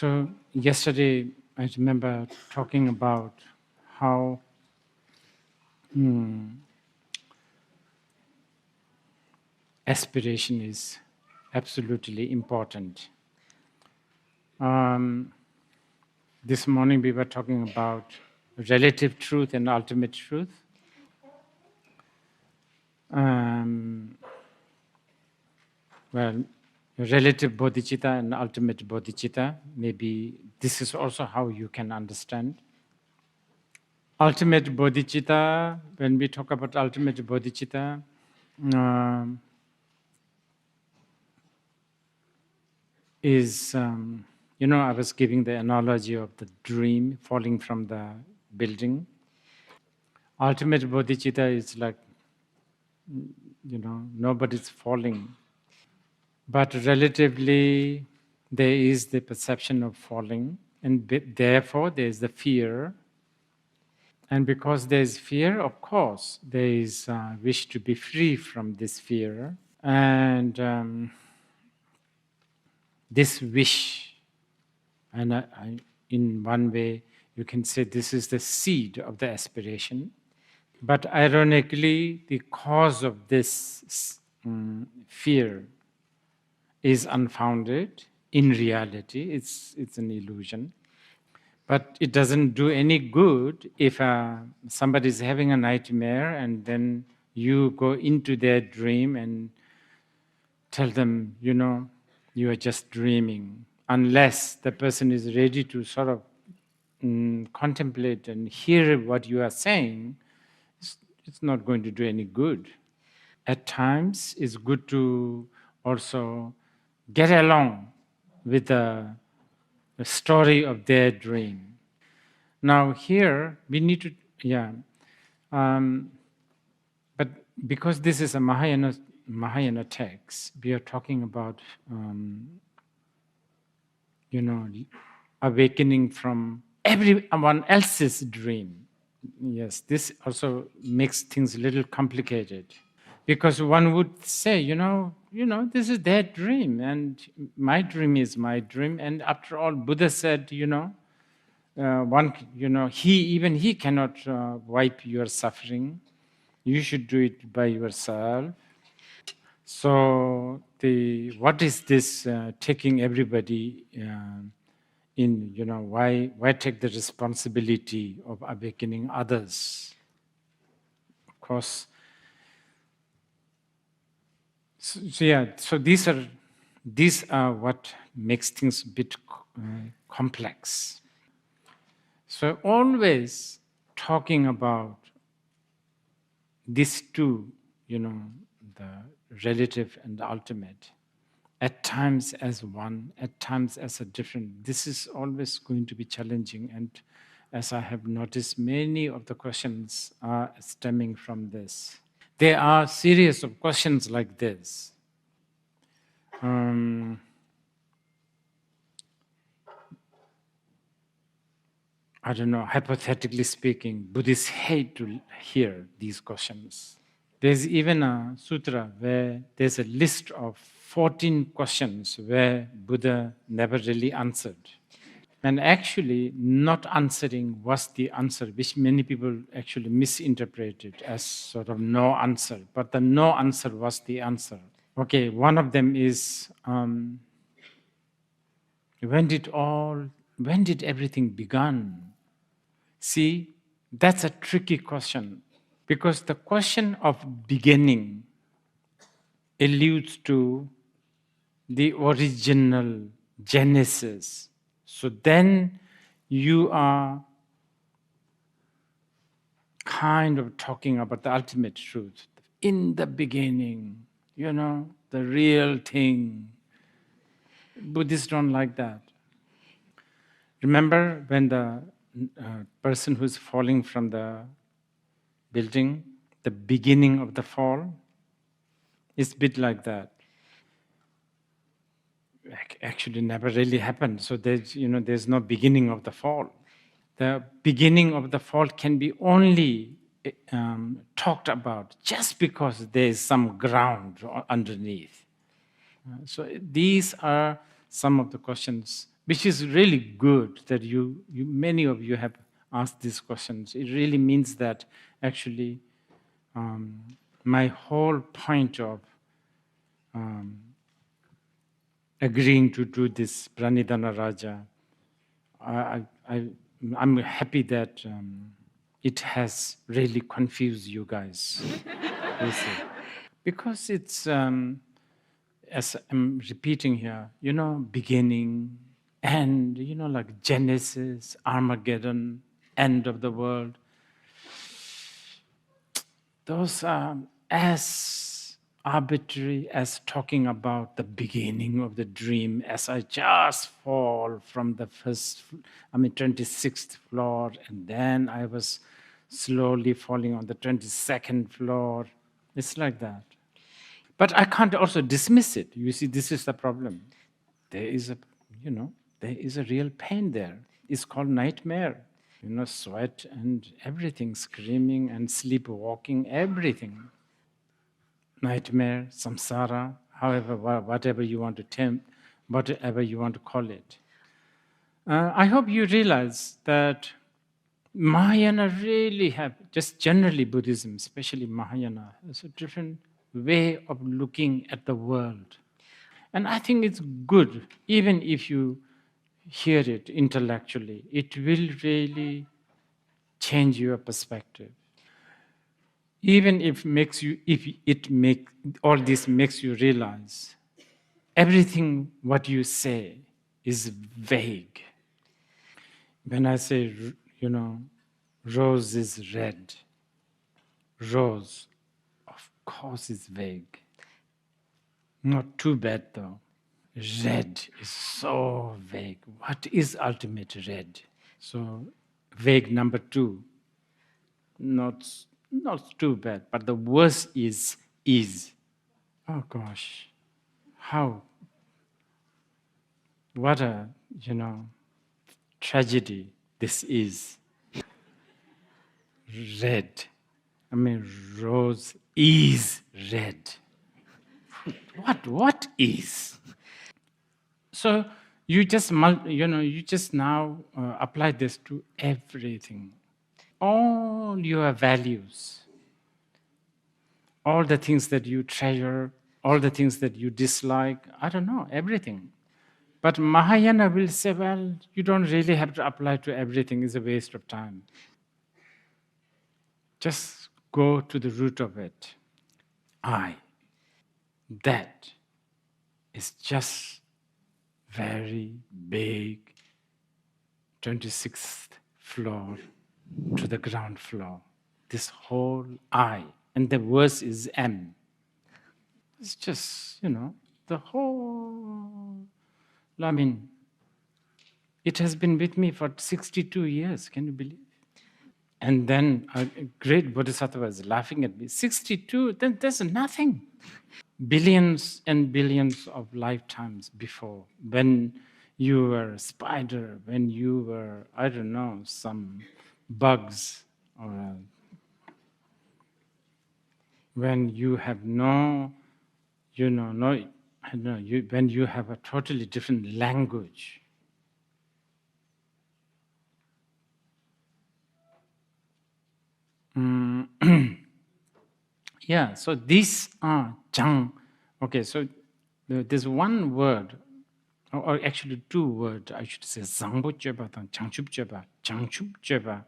So yesterday I remember talking about how aspiration is absolutely important. This morning we were talking about relative truth and ultimate truth. Well, relative bodhicitta and ultimate bodhicitta, maybe this is also how you can understand. Ultimate bodhicitta, when we talk about ultimate bodhicitta, is, I was giving the analogy of the dream falling from the building. Ultimate bodhicitta is like, nobody's falling. But relatively, there is the perception of falling, and therefore there is the fear. And because there is fear, of course, there is a wish to be free from this fear. And this wish, and in one way, you can say this is the seed of the aspiration. But ironically, the cause of this fear is unfounded. In reality, it's an illusion. But it doesn't do any good if somebody is having a nightmare and then you go into their dream and tell them, you are just dreaming. Unless the person is ready to sort of contemplate and hear what you are saying, it's not going to do any good. At times, it's good to also get along with the story of their dream. Now here, we need to, but because this is a Mahayana text, we are talking about, awakening from everyone else's dream. Yes, this also makes things a little complicated. Because one would say, this is their dream, and my dream is my dream. And after all, Buddha said, he cannot wipe your suffering. You should do it by yourself. So what is this taking everybody in? Why take the responsibility of awakening others? Of course. So these are what makes things a bit complex. So always talking about these two, the relative and the ultimate, at times as one, at times as a different. This is always going to be challenging, and as I have noticed, many of the questions are stemming from this. There are a series of questions like this. I don't know, hypothetically speaking, Buddhists hate to hear these questions. There's even a sutra where there's a list of 14 questions where Buddha never really answered. And actually, not answering was the answer, which many people actually misinterpreted as sort of no answer. But the no answer was the answer. Okay, one of them is, when did everything begun? See, that's a tricky question, because the question of beginning alludes to the original genesis. So then you are kind of talking about the ultimate truth. In the beginning, the real thing. Buddhists don't like that. Remember when the person who's falling from the building, the beginning of the fall, it's a bit like that. Actually never really happened. So there's no beginning of the fall. The beginning of the fall can be only talked about just because there is some ground underneath. So these are some of the questions which is really good that many of you have asked these questions. It really means that actually my whole point of agreeing to do this Pranidhana Raja, I'm happy that it has really confused you guys. You see. Because it's, as I'm repeating here, beginning, end, like Genesis, Armageddon, end of the world. Those are as arbitrary as talking about the beginning of the dream as I just fall from the 26th floor, and then I was slowly falling on the 22nd floor. It's like that. But I can't also dismiss it. You see, this is the problem. There is a real pain there. It's called nightmare. Sweat and everything, screaming and sleepwalking, everything. Nightmare, samsara, however, whatever you want to call it. I hope you realize that Mahayana really have, just generally Buddhism, especially Mahayana, has a different way of looking at the world. And I think it's good, even if you hear it intellectually, it will really change your perspective. Even if all this makes you realize everything what you say is vague. When I say, rose is red, rose, of course, is vague. Not too bad though. Red is so vague. What is ultimate red? So vague number 2. Not too bad, but the worst is. Oh gosh, what a, tragedy this is. Red. Rose is red. What is? So you just now apply this to everything. All your values, all the things that you treasure, all the things that you dislike, I don't know, everything. But Mahayana will say, well, you don't really have to apply to everything, it's a waste of time. Just go to the root of it. I. That is just very big 26th floor to the ground floor. This whole I. And the worst is M. It's just, the whole... it has been with me for 62 years, can you believe? And then a great bodhisattva was laughing at me. 62, then there's nothing. Billions and billions of lifetimes before, when you were a spider, when you were, I don't know, some bugs, or when you have when you have a totally different language. Yeah, so these are Chang. Okay, so there's one word, or actually 2 words, I should say, Zangbo Jeba and Changchup Jeba. Changchup Jeba,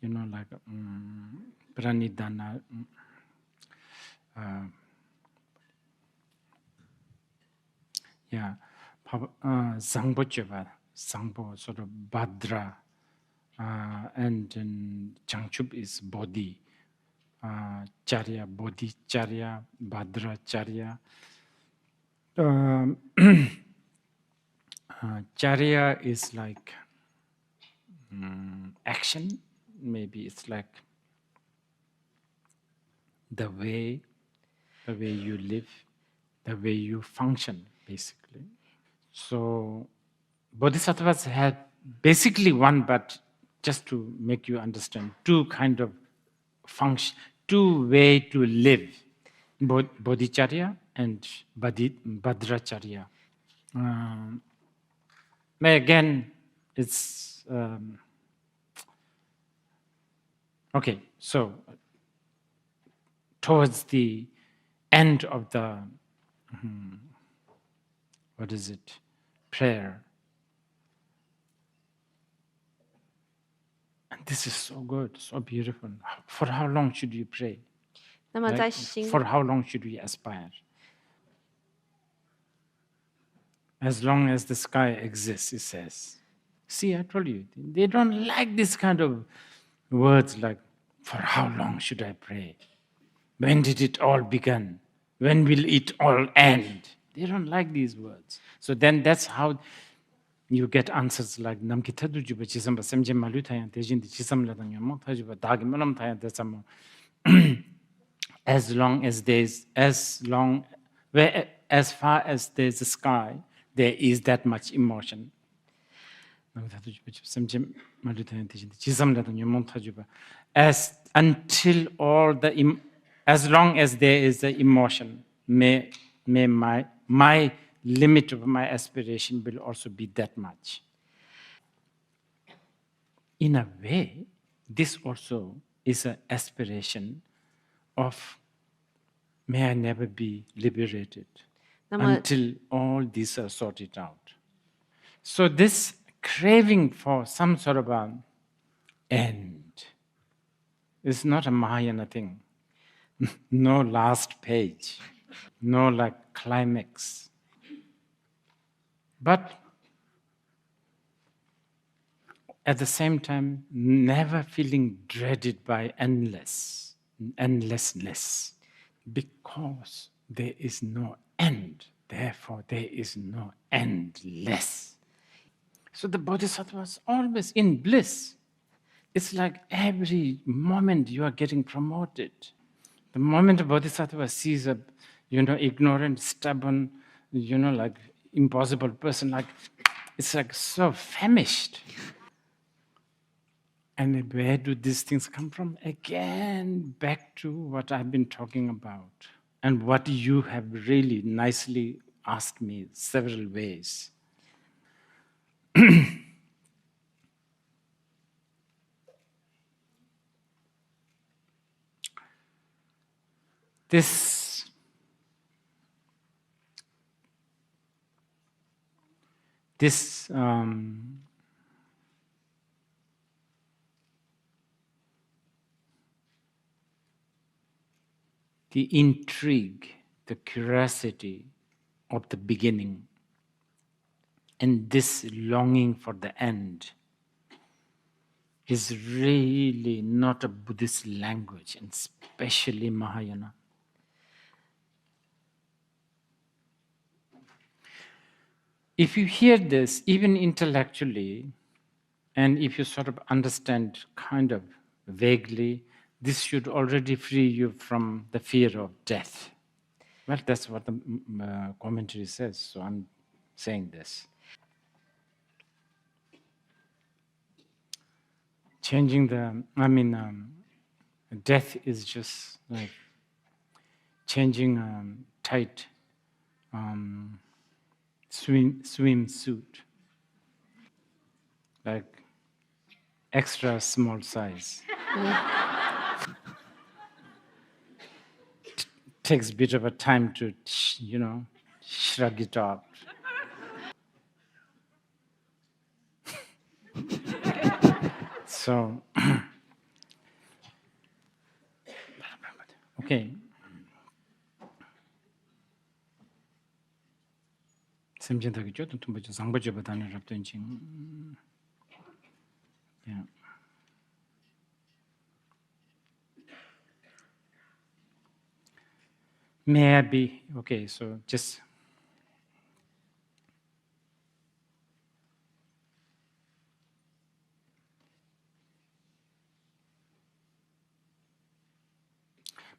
like Pranidhana. Zangbo Jeba, Zangbo, sort of Bhadra, and then Changchup is Bodhi. Charya, bodhicharya, bhadracharya. Charya is like action, maybe it's like the way you live, the way you function, basically. So bodhisattvas have basically one, but just to make you understand, 2 kind of function, 2 way to live, bodhicharya and bhadracharya. But again, it's okay. So towards the end of the what is it? Prayer. And this is so good, so beautiful. For how long should you pray? 那么 Like, 在心 for how long should we aspire? As long as the sky exists, it says. See, I told you, they don't like this kind of words like, for how long should I pray? When did it all begin? When will it all end? They don't like these words. So then that's how you get answers like namkitadu juba chisamba semje malu thaya tejin di chisam la dang mo thajuba dag manam thaya desamo as long as there's as far as there's a sky there is that much emotion as until all the as long as there is the emotion may my limit of my aspiration will also be that much. In a way, this also is an aspiration of may I never be liberated until all these are sorted out. So this craving for some sort of an end is not a Mahayana thing. No last page, no like climax. But at the same time, never feeling dreaded by endlessness, because there is no end. Therefore, there is no endless. So the bodhisattva is always in bliss. It's like every moment you are getting promoted. The moment a bodhisattva sees a, ignorant, stubborn, like impossible person, like it's like so famished. And where do these things come from? Again, back to what I've been talking about and what you have really nicely asked me several ways. The intrigue, the curiosity of the beginning, and this longing for the end is really not a Buddhist language, and especially Mahayana. If you hear this, even intellectually, and if you sort of understand kind of vaguely, this should already free you from the fear of death. Well, that's what the commentary says, so I'm saying this. Changing death is just like changing tight swimsuit, like extra small size. Takes a bit of a time to, shrug it off. So, okay. Yeah. May I be, okay, so just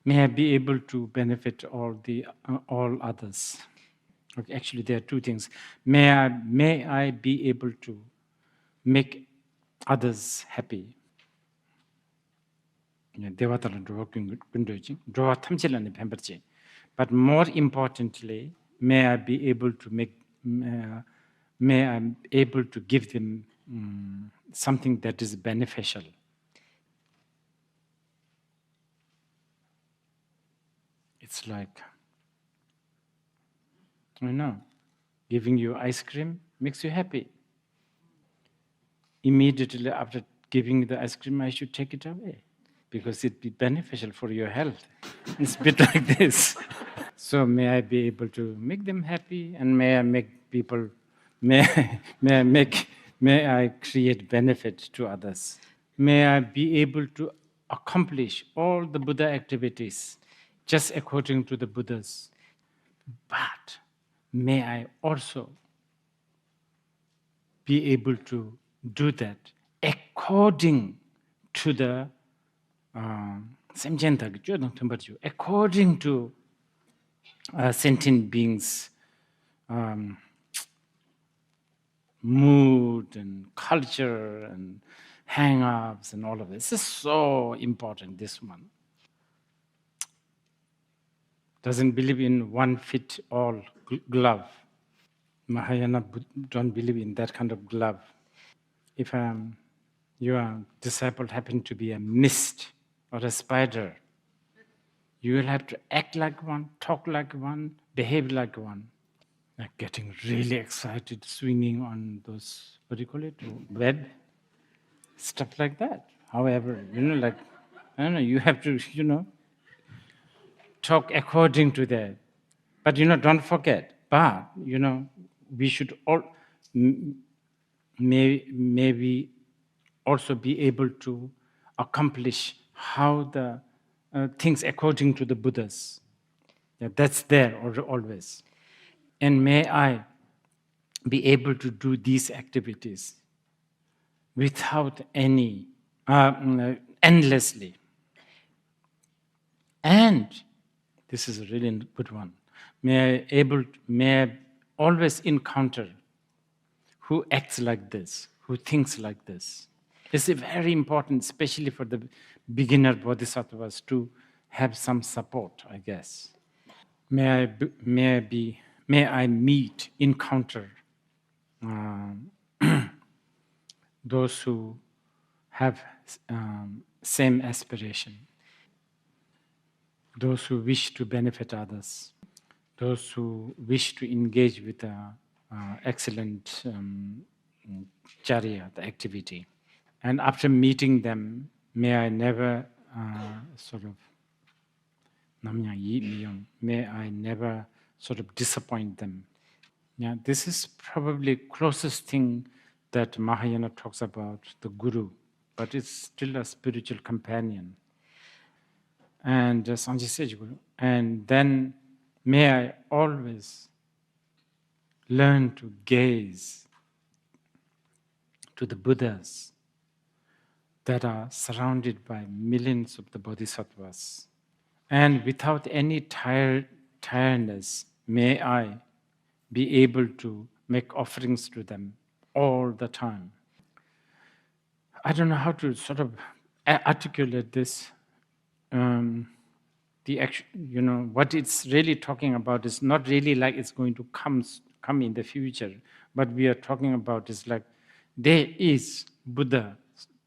may I be able to benefit all others. Okay, actually, there are two things. May I be able to make others happy. But more importantly, may I be able to make may I be able to give them something that is beneficial. It's like, giving you ice cream makes you happy. Immediately after giving the ice cream, I should take it away because it'd be beneficial for your health. It's a bit like this. So may I be able to make them happy, and may I make people, may I create benefit to others. May I be able to accomplish all the Buddha activities just according to the Buddhas. But may I also be able to do that according to the according to sentient beings' mood and culture and hang-ups and all of this. This is so important, this one. Doesn't believe in one-fit-all glove. Mahayana don't believe in that kind of glove. If your disciple happen to be a mist or a spider, you will have to act like one, talk like one, behave like one. Like getting really excited, swinging on those, what do you call it, web, stuff like that. However, like, I don't know, you have to, talk according to that. But, don't forget, but, we should all maybe also be able to accomplish how the things according to the Buddhas. Yeah, that's there always. And may I be able to do these activities without any, endlessly. And this is a really good one. May I always encounter who acts like this, who thinks like this. It's very important, especially for the beginner bodhisattvas, to have some support, I guess. May I encounter those who have same aspiration, those who wish to benefit others, those who wish to engage with excellent charya, the activity. And after meeting them, may I never may I never sort of disappoint them. Yeah, this is probably closest thing that Mahayana talks about, the guru, but it's still a spiritual companion. And Sanjay Sejguru. And then may I always learn to gaze to the Buddhas that are surrounded by millions of the bodhisattvas. And without any tiredness, may I be able to make offerings to them all the time. I don't know how to sort of articulate this. What it's really talking about is not really like it's going to come in the future. What we are talking about is like there is Buddha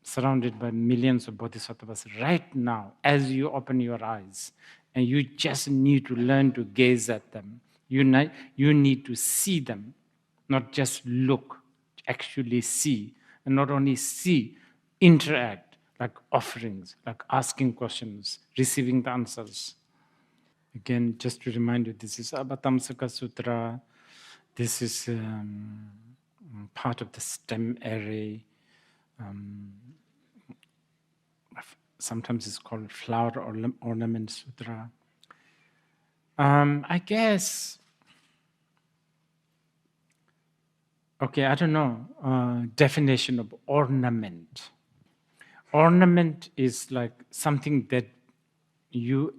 surrounded by millions of bodhisattvas right now as you open your eyes, and you just need to learn to gaze at them. You need to see them, not just look, actually see, and not only see, interact, like offerings, like asking questions, receiving the answers. Again, just to remind you, this is Avatamsaka Sutra. This is part of the stem array. Sometimes it's called Flower Ornament Sutra. I guess, okay, I don't know, definition of ornament. Ornament is like something that you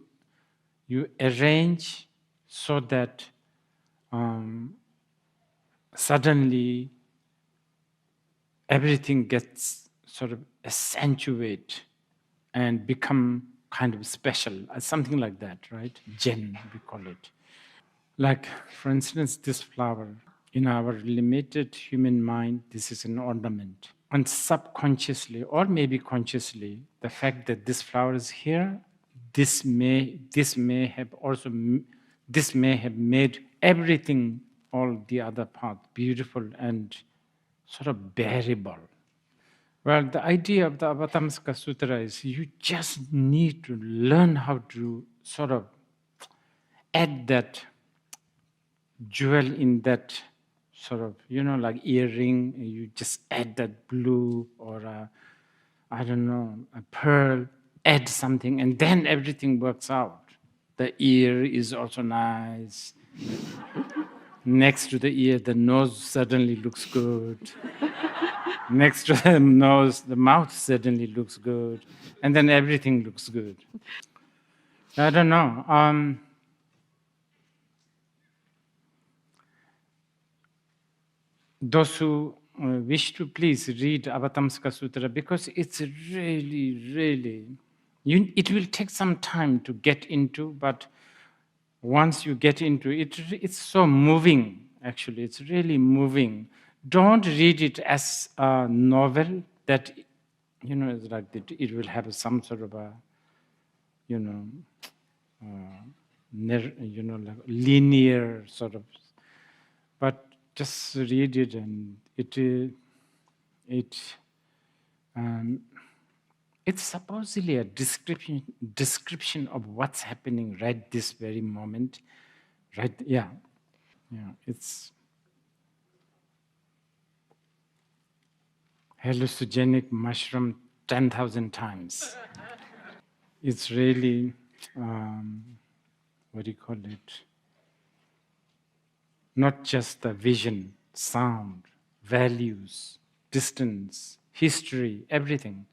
arrange so that suddenly everything gets sort of accentuated and become kind of special, something like that, right? Gem, we call it. Like, for instance, this flower. In our limited human mind, this is an ornament. And subconsciously, or maybe consciously, the fact that this flower is here, this may have also this may have made everything, all the other path, beautiful and sort of bearable. Well, the idea of the Avatamsaka Sutra is you just need to learn how to sort of add that jewel in that sort of, like earring, you just add that blue or I don't know, a pearl, add something, and then everything works out. The ear is also nice. Next to the ear, the nose suddenly looks good. Next to the nose, the mouth suddenly looks good. And then everything looks good. I don't know. Those who wish to, please read Avatamsaka Sutra, because it's really, really, it will take some time to get into, but once you get into it, it's so moving, actually. It's really moving. Don't read it as a novel that, it's like it will have some sort of a, like linear sort of, but just read it, and it's supposedly a description of what's happening right this very moment, right? Yeah, it's hallucinogenic mushroom 10,000 times. It's really, what do you call it? Not just the vision, sound, values, distance, history, everything.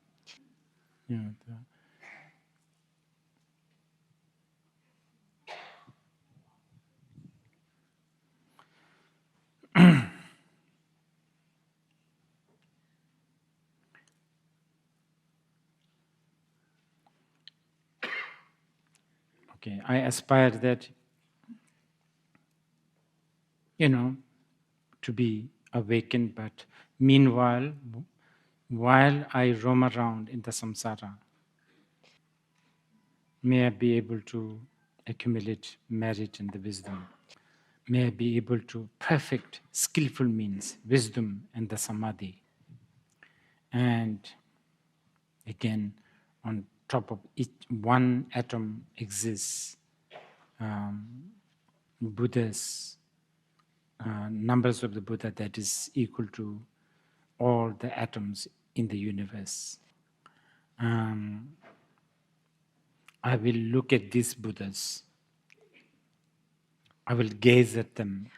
Okay, I aspire that, to be awakened, but meanwhile, while I roam around in the samsara, may I be able to accumulate merit and the wisdom. May I be able to perfect skillful means, wisdom and the samadhi. And again, on top of each one atom exists Buddhas, numbers of the Buddha that is equal to all the atoms in the universe. I will look at these Buddhas. I will gaze at them,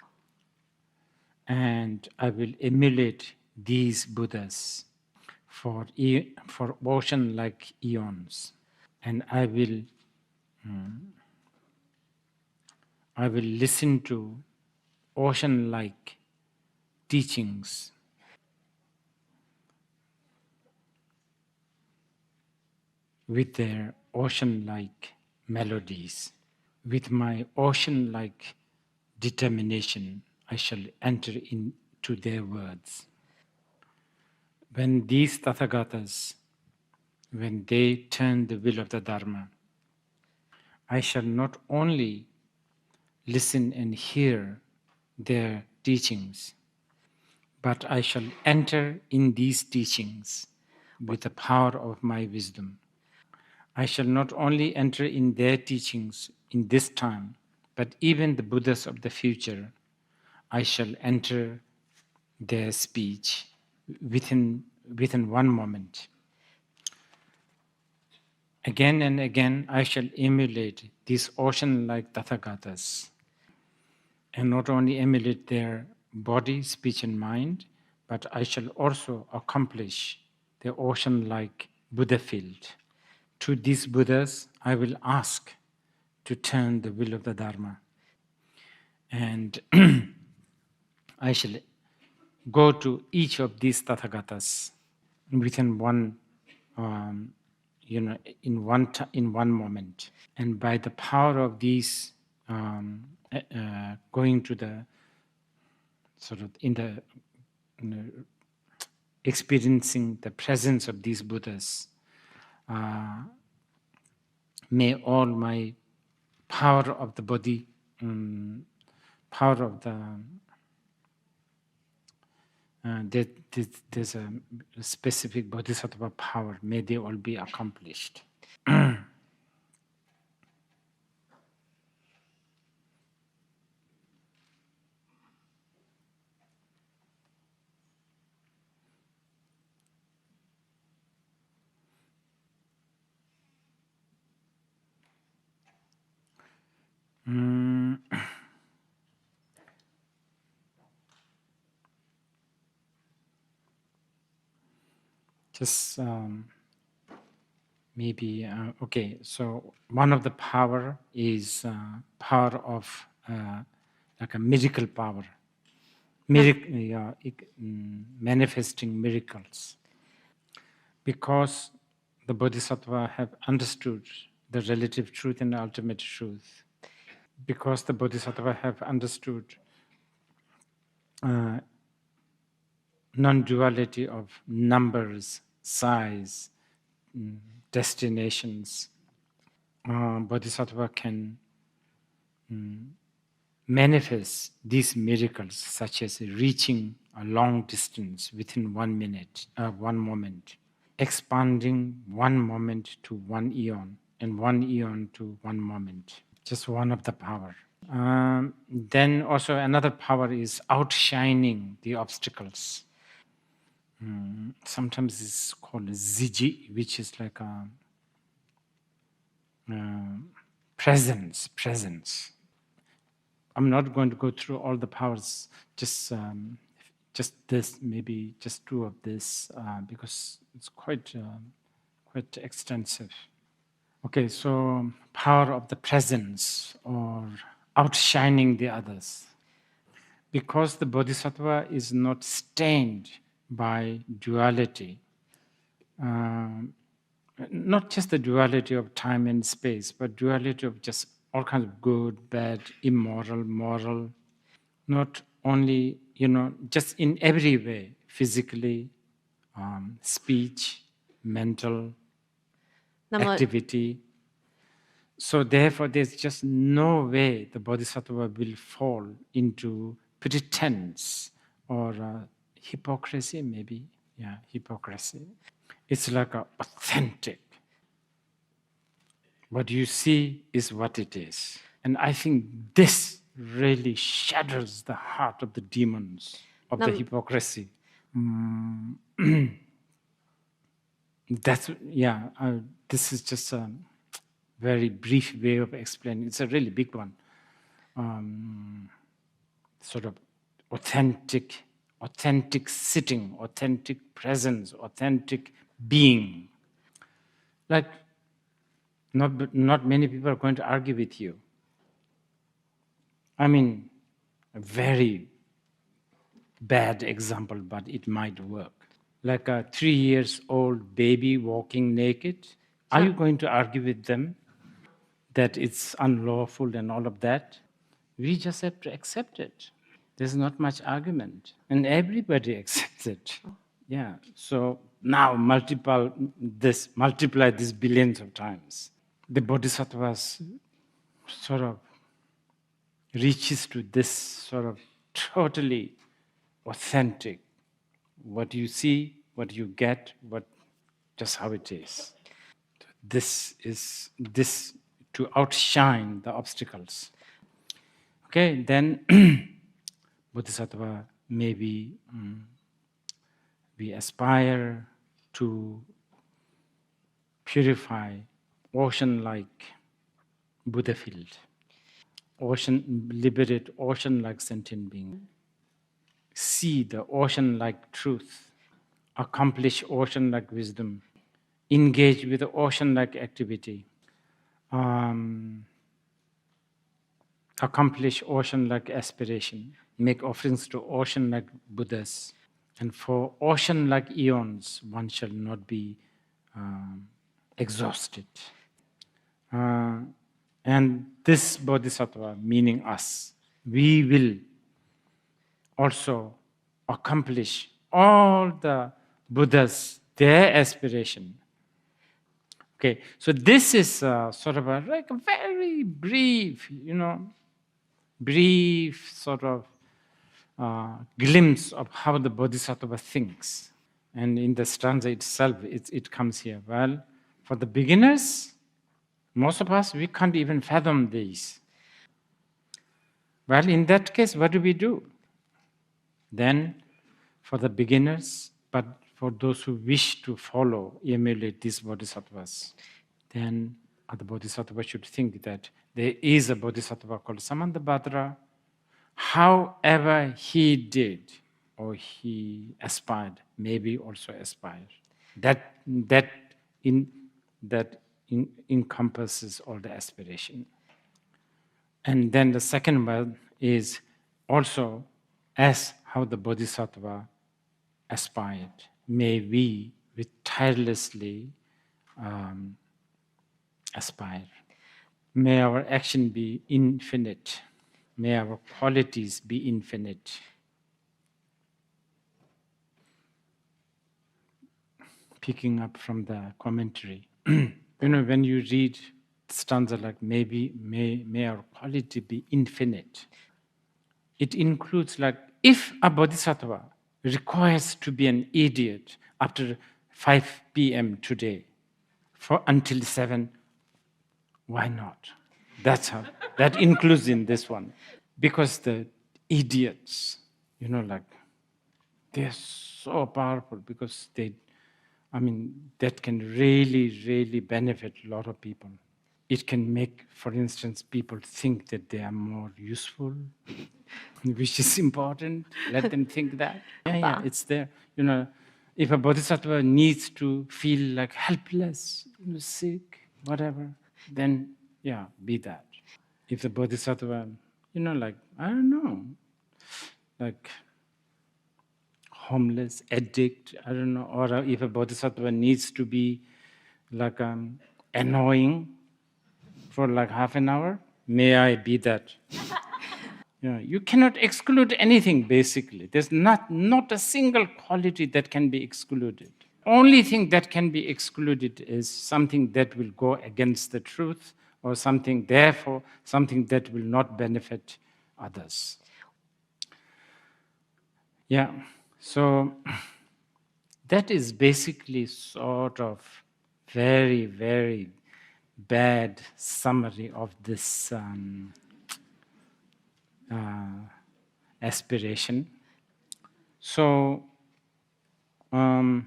and I will emulate these Buddhas for ocean like eons. And I will listen to ocean like teachings with their ocean like melodies. With my ocean like determination, I shall enter into their words. When these Tathagatas, when they turn the wheel of the Dharma, I shall not only listen and hear their teachings, but I shall enter in these teachings with the power of my wisdom. I shall not only enter in their teachings in this time, but even the Buddhas of the future, I shall enter their speech within one moment. Again and again, I shall emulate these ocean-like Tathagatas, and not only emulate their body, speech, and mind, but I shall also accomplish the ocean-like Buddha field. To these Buddhas, I will ask to turn the wheel of the Dharma. And I shall go to each of these Tathagatas within one, in one moment. And by the power of these, going to the sort of in the experiencing the presence of these Buddhas. May all my power of the body, power of the there's a specific bodhisattva power. May they all be accomplished. Just maybe okay. So one of the power is power of like a miracle power, manifesting miracles, because the bodhisattva have understood the relative truth and the ultimate truth. Because the bodhisattva have understood non-duality of numbers, size, destinations, bodhisattva can manifest these miracles, such as reaching a long distance within 1 minute, 1 moment, expanding 1 moment to 1 eon, and 1 eon to 1 moment. Just one of the power. Then also another power is outshining the obstacles. Sometimes it's called ziji, which is like a presence. I'm not going to go through all the powers, just this, maybe just 2 of this, because it's quite extensive. Okay, so power of the presence or outshining the others. Because the bodhisattva is not stained by duality, not just the duality of time and space, but duality of just all kinds of good, bad, immoral, moral, not only, just in every way, physically, speech, mental, activity. So therefore, there's just no way the bodhisattva will fall into pretense or hypocrisy, maybe. Yeah, hypocrisy. It's like a authentic. What you see is what it is. And I think this really shatters the heart of the demons of the hypocrisy. That's, this is just a very brief way of explaining. It's a really big one. Sort of authentic sitting, authentic presence, authentic being. Like, not many people are going to argue with you. I mean, a very bad example, but it might work. Like a 3-year-old baby walking naked. Are you going to argue with them that it's unlawful and all of that? We just have to accept it. There's not much argument. And everybody accepts it. Yeah. So now multiply this billions of times. The bodhisattvas sort of reaches to this sort of totally authentic. What you see, what you get, just how it is. This is to outshine the obstacles. Okay, then bodhisattva, maybe we aspire to purify ocean-like Buddha field, liberate ocean-like sentient being, see the ocean-like truth, accomplish ocean-like wisdom, engage with the ocean-like activity, accomplish ocean-like aspiration, make offerings to ocean-like Buddhas. And for ocean-like eons, one shall not be exhausted. And this bodhisattva, meaning us, we will also accomplish all the Buddha's, their aspiration. Okay, so this is sort of like a very brief, brief sort of glimpse of how the Bodhisattva thinks. And in the stanza itself, it comes here. Well, for the beginners, most of us, we can't even fathom these. Well, in that case, what do? Then, for the beginners, but for those who wish to follow, emulate these bodhisattvas, then the bodhisattva should think that there is a bodhisattva called Samantabhadra. However he did or he aspired, maybe also aspire. That encompasses all the aspiration. And then the second one is also as how the bodhisattva aspired. May we tirelessly aspire. May our action be infinite. May our qualities be infinite. Picking up from the commentary, when you read stanza like may our quality be infinite, it includes like if a bodhisattva requires to be an idiot after 5 p.m. today until 7, why not? That's how that includes in this one, because the idiots, they're so powerful because that can really, really benefit a lot of people. It can make, for instance, people think that they are more useful, which is important. Let them think that. Yeah, it's there. If a bodhisattva needs to feel like helpless, sick, whatever, then be that. If the bodhisattva, I don't know, like homeless, addict, I don't know, or if a bodhisattva needs to be like annoying for like half an hour, may I be that. You cannot exclude anything, basically. There's not a single quality that can be excluded. Only thing that can be excluded is something that will go against the truth, or something that will not benefit others. Yeah. So that is basically sort of very, very bad summary of this aspiration. So I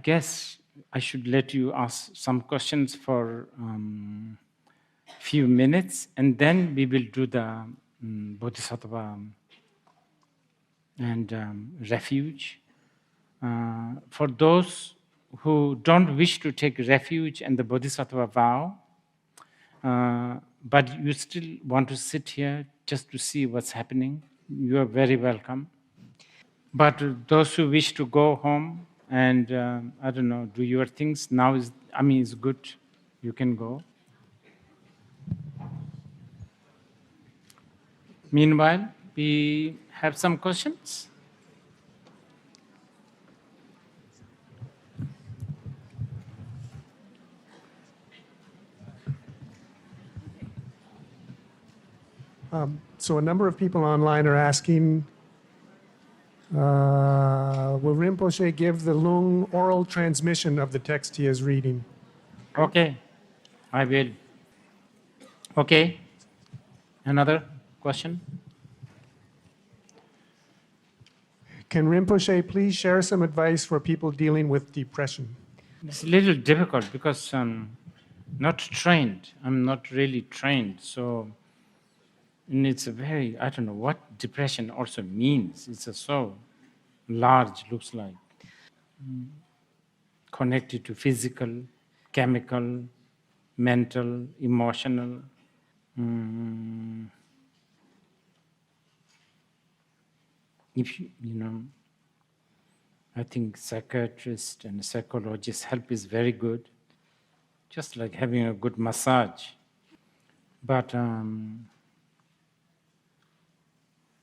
guess I should let you ask some questions for few minutes, and then we will do the bodhisattva and refuge. For those who don't wish to take refuge and the bodhisattva vow, but you still want to sit here just to see what's happening, you are very welcome. But those who wish to go home and, I don't know, do your things, now is good, you can go. Meanwhile, we have some questions. So a number of people online are asking, will Rinpoche give the Lung oral transmission of the text he is reading? Okay, I will. Okay, another question? Can Rinpoche please share some advice for people dealing with depression? It's a little difficult because I'm not trained. I'm not really trained. So and it's a very, I don't know what depression also means. It's so large, looks like. Connected to physical, chemical, mental, emotional. If I think psychiatrists and psychologists' help is very good, just like having a good massage. But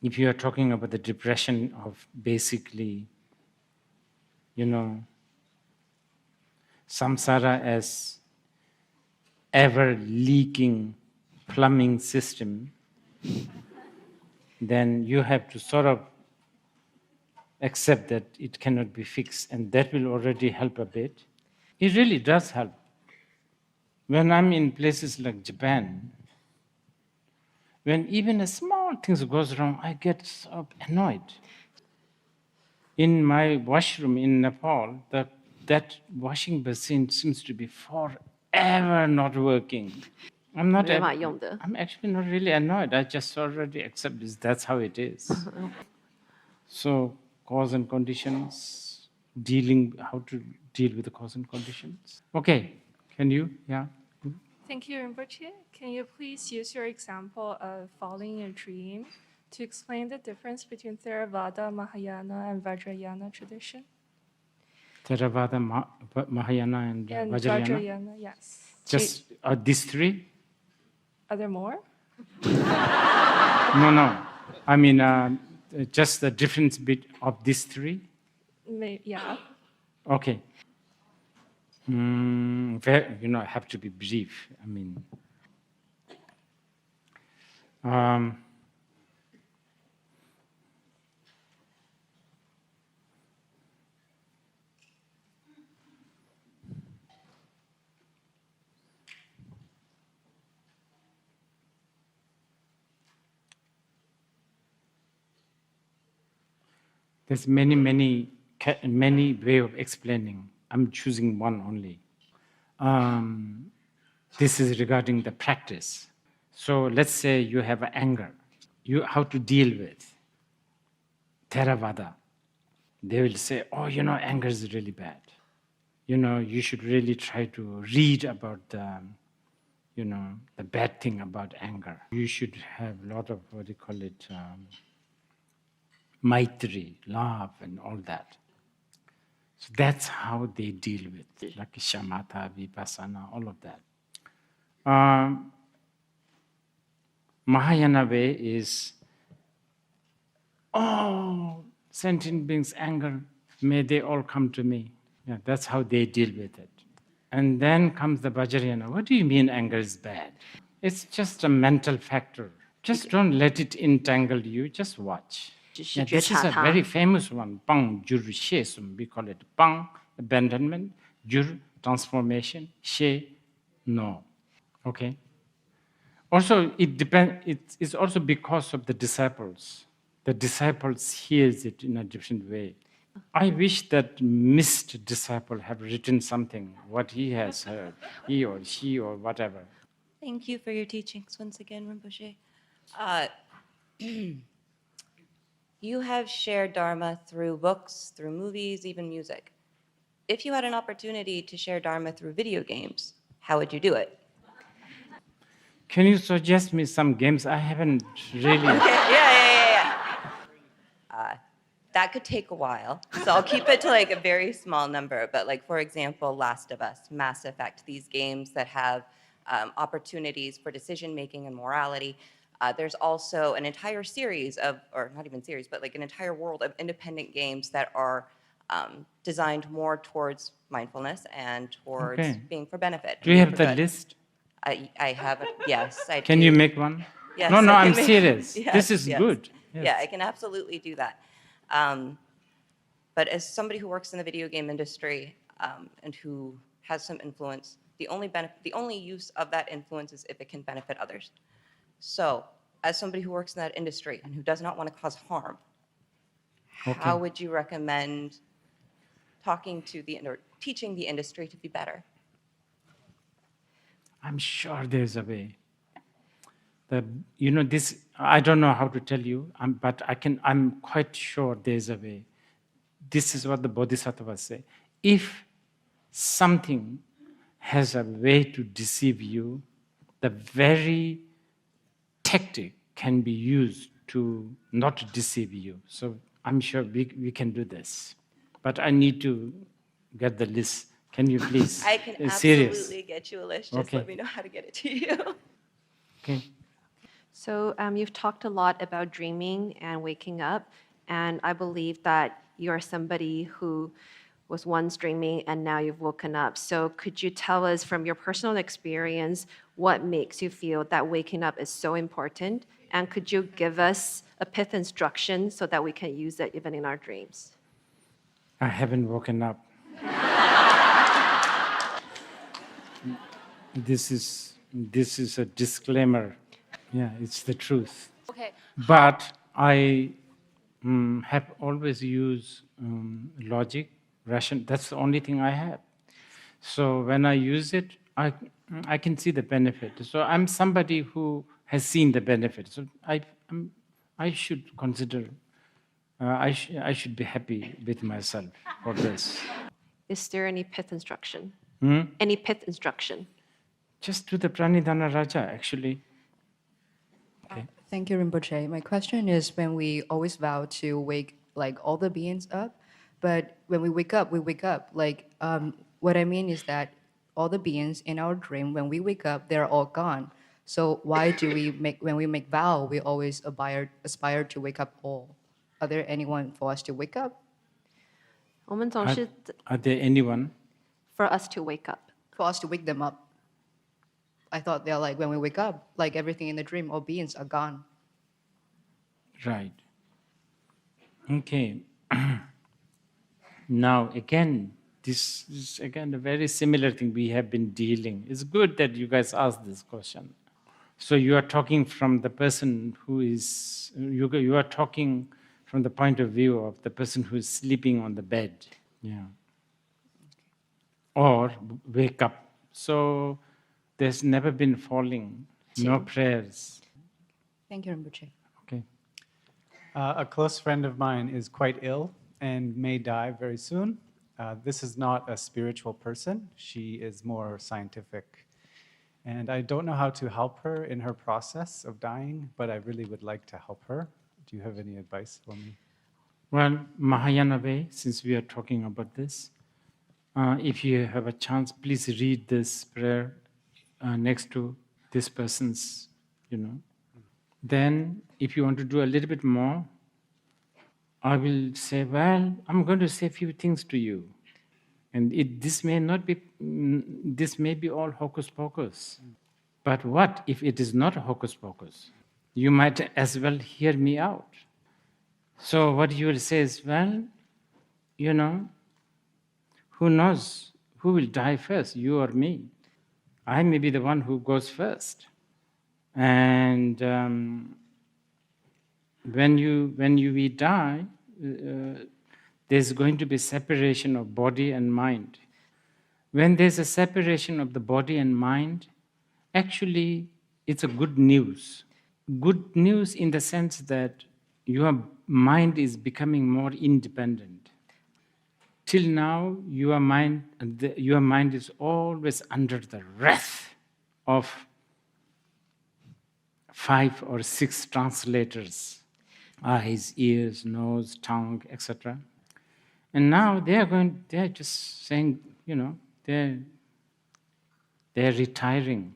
if you are talking about the depression of basically, samsara as ever leaking plumbing system, then you have to sort of accept that it cannot be fixed, and that will already help a bit. It really does help. When I'm in places like Japan, when even a small thing goes wrong, I get so annoyed. In my washroom in Nepal, that washing basin seems to be forever not working. I'm actually not really annoyed. I just already accept this. That's how it is. So, cause and conditions, how to deal with the cause and conditions. Okay, can you? Yeah. Thank you, Rinpoche. Can you please use your example of falling in a dream to explain the difference between Theravada, Mahayana, and Vajrayana tradition? Theravada, Mahayana, and Vajrayana? Vajrayana, yes. Just these three? Are there more? No. I mean, just the difference of these three? Yeah. Okay. I have to be brief. I mean, there's many way of explaining. I'm choosing one only. This is regarding the practice. So let's say you have anger. How to deal with Theravada. They will say, anger is really bad. You should really try to read about the bad thing about anger. You should have a lot of, maitri, love, and all that. So that's how they deal with it, like shamatha, vipassana, all of that. Mahayana way is, sentient beings' anger, may they all come to me. Yeah, that's how they deal with it. And then comes the Vajrayana. What do you mean anger is bad? It's just a mental factor. Just don't let it entangle you, just watch. Yeah, this is a very famous one, Pang Jur She Sum. We call it Pang, abandonment, Jur, transformation, She, no. Okay? Also, it's also because of the disciples. The disciples hears it in a different way. I wish that missed disciple have written something, what he has heard, he or she or whatever. Thank you for your teachings once again, Rinpoche. You have shared Dharma through books, through movies, even music. If you had an opportunity to share Dharma through video games, how would you do it? Can you suggest me some games? I haven't really... Yeah. That could take a while, so I'll keep it to like a very small number. But like, for example, Last of Us, Mass Effect, these games that have opportunities for decision-making and morality. There's also an entire series of, or not even series, but like an entire world of independent games that are designed more towards mindfulness and towards being for benefit. Do you have the list? I have it, yes, I do. Can you make one? Yes, No, I'm serious. Yes, this is good. Yes. Yeah, I can absolutely do that. But as somebody who works in the video game industry and who has some influence, the only use of that influence is if it can benefit others. So, as somebody who works in that industry and who does not want to cause harm, how would you recommend teaching the industry to be better? I'm sure there's a way. This, I don't know how to tell you, but I'm quite sure there's a way. This is what the bodhisattvas say. If something has a way to deceive you, the very tactic can be used to not deceive you. So I'm sure we can do this. But I need to get the list. Can you please? I can absolutely get you a list. Just let me know how to get it to you. Okay. So you've talked a lot about dreaming and waking up, and I believe that you're somebody who was once dreaming and now you've woken up. So could you tell us from your personal experience what makes you feel that waking up is so important? And could you give us a pith instruction so that we can use it even in our dreams? I haven't woken up. This is a disclaimer. Yeah, it's the truth. Okay. But I have always used logic, ration. That's the only thing I have. So when I use it, I can see the benefit. So I'm somebody who has seen the benefit. So I should consider, I should be happy with myself for this. Is there any pith instruction? Hmm? Any pith instruction? Just to the Pranidhana Raja, actually. Okay. Thank you, Rinpoche. My question is, when we always vow to wake like all the beings up, but when we wake up, Like, what I mean is that all the beings in our dream, when we wake up, they're all gone. So why do we when we make vow, we always aspire to wake up all? Are there anyone for us to wake up? 我们总是 Are there anyone? for us to wake up. For us to wake them up? I thought they're like, when we wake up, like everything in the dream, all beings are gone. Right. Okay. Now, again, this is again a very similar thing we have been dealing. It's good that you guys asked this question. So you are talking from the person who is, you are talking from the point of view of the person who is sleeping on the bed. Yeah. Or wake up. So there's never been falling, no prayers. Thank you, Rinpoche. Okay. A close friend of mine is quite ill and may die very soon. This is not a spiritual person. She is more scientific. And I don't know how to help her in her process of dying, but I really would like to help her. Do you have any advice for me? Well, Mahayana way, since we are talking about this, if you have a chance, please read this prayer next to this person's, Then, if you want to do a little bit more, I will say, well, I'm going to say a few things to you. And this may be all hocus pocus. But what if it is not hocus pocus? You might as well hear me out. So what you will say is, well, who knows who will die first, you or me? I may be the one who goes first. And when we die, there's going to be separation of body and mind. When there's a separation of the body and mind, actually it's a good news. Good news in the sense that your mind is becoming more independent. Till now, your mind is always under the wrath of 5 or 6 translators, eyes, ears, nose, tongue, etc. And now they're just saying, they're retiring.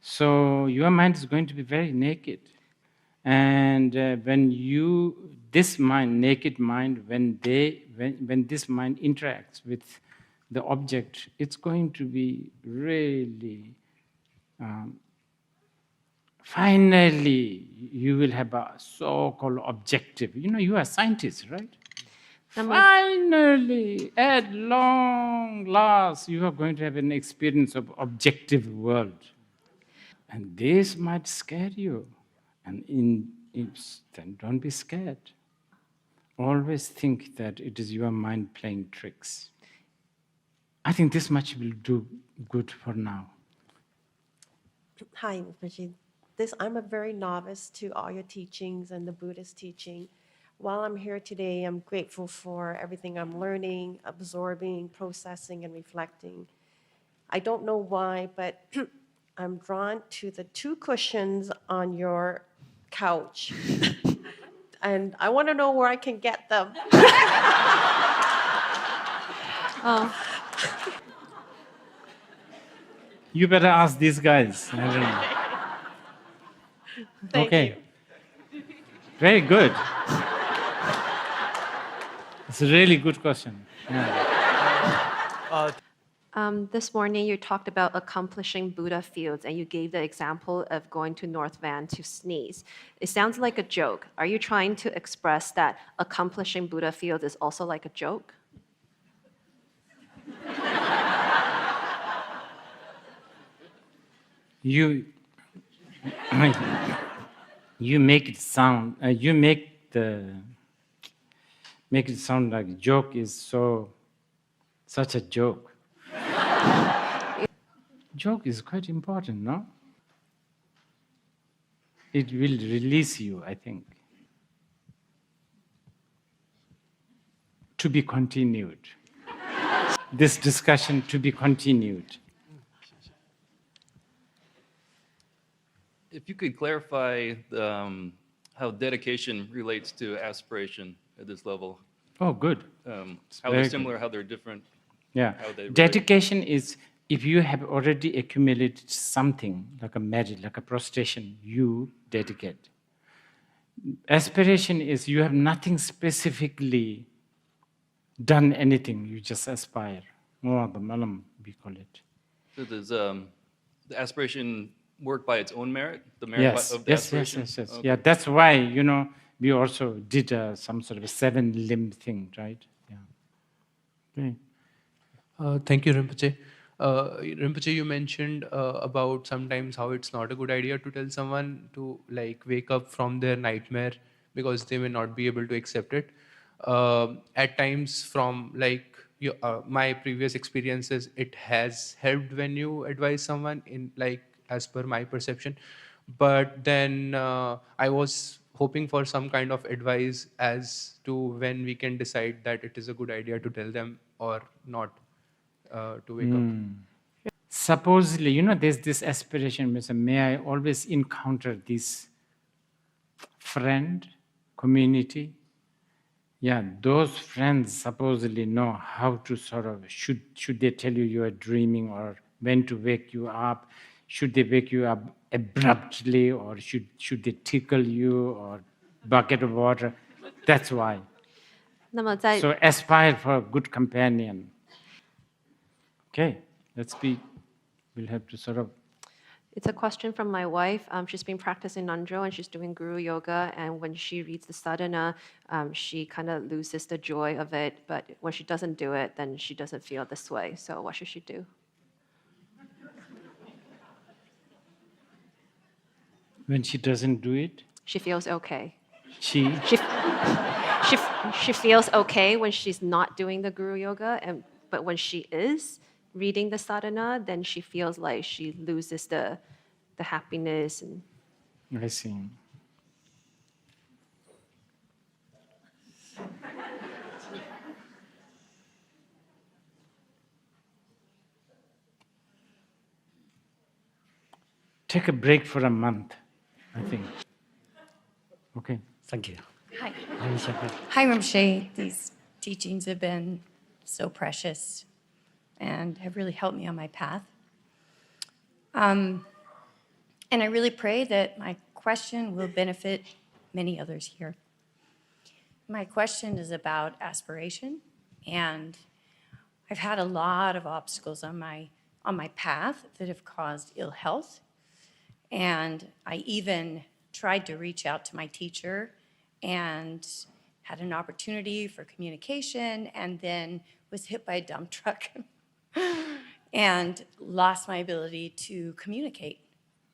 So your mind is going to be very naked. And this mind, naked mind, when this mind interacts with the object, it's going to be really, finally, you will have a so-called objective. You are scientists, right? Finally, at long last, you are going to have an experience of objective world. And this might scare you. And then don't be scared. Always think that it is your mind playing tricks. I think this much will do good for now. Hi, Rinpoche. I'm a very novice to all your teachings and the Buddhist teaching. While I'm here today, I'm grateful for everything I'm learning, absorbing, processing, and reflecting. I don't know why, but I'm drawn to the 2 cushions on your couch. And I want to know where I can get them. You better ask these guys. I don't know. Okay. Very good. It's a really good question. Yeah. This morning, you talked about accomplishing Buddha fields, and you gave the example of going to North Van to sneeze. It sounds like a joke. Are you trying to express that accomplishing Buddha fields is also like a joke? You make it sound. Make it sound like joke is such a joke. Joke is quite important, no? It will release you, I think. To be continued. This discussion to be continued. If you could clarify how dedication relates to aspiration at this level, Oh, good. how very they're good. similar, how they're different. Yeah. How they relate. Dedication is if you have already accumulated something like a merit, like a prostration, you dedicate. Aspiration is you have nothing specifically done anything, you just aspire. We call it. So does the aspiration work by its own merit? The merit of the aspiration? Yes. Okay. Yeah, that's why, we also did some sort of a 7-limb thing, right? Yeah. Okay. Thank you, Rinpoche. Rinpoche, you mentioned about sometimes how it's not a good idea to tell someone to wake up from their nightmare because they may not be able to accept it. At times, from my previous experiences, it has helped when you advise someone in as per my perception. But then I was hoping for some kind of advice as to when we can decide that it is a good idea to tell them or not to wake up. Supposedly, there's this aspiration, may I always encounter this friend, community. Yeah, those friends supposedly know how to sort of, should they tell you are dreaming or when to wake you up? Should they wake you up abruptly or should they tickle you or bucket of water? That's why. 那么在 So aspire for a good companion. Okay, we'll have to sort of. It's a question from my wife. She's been practicing Nandro and she's doing Guru Yoga. And when she reads the sadhana, she kind of loses the joy of it. But when she doesn't do it, then she doesn't feel this way. So what should she do? When she doesn't do it, She feels okay. she She feels okay when she's not doing the Guru Yoga. But when she is reading the sadhana, then she feels like she loses the happiness. And I see. Take a break for a month, I think. Okay. Thank you. Hi. Hi, Rinpoche. These teachings have been so precious and have really helped me on my path. And I really pray that my question will benefit many others here. My question is about aspiration, and I've had a lot of obstacles on my path that have caused ill health. And I even tried to reach out to my teacher and had an opportunity for communication and then was hit by a dump truck and lost my ability to communicate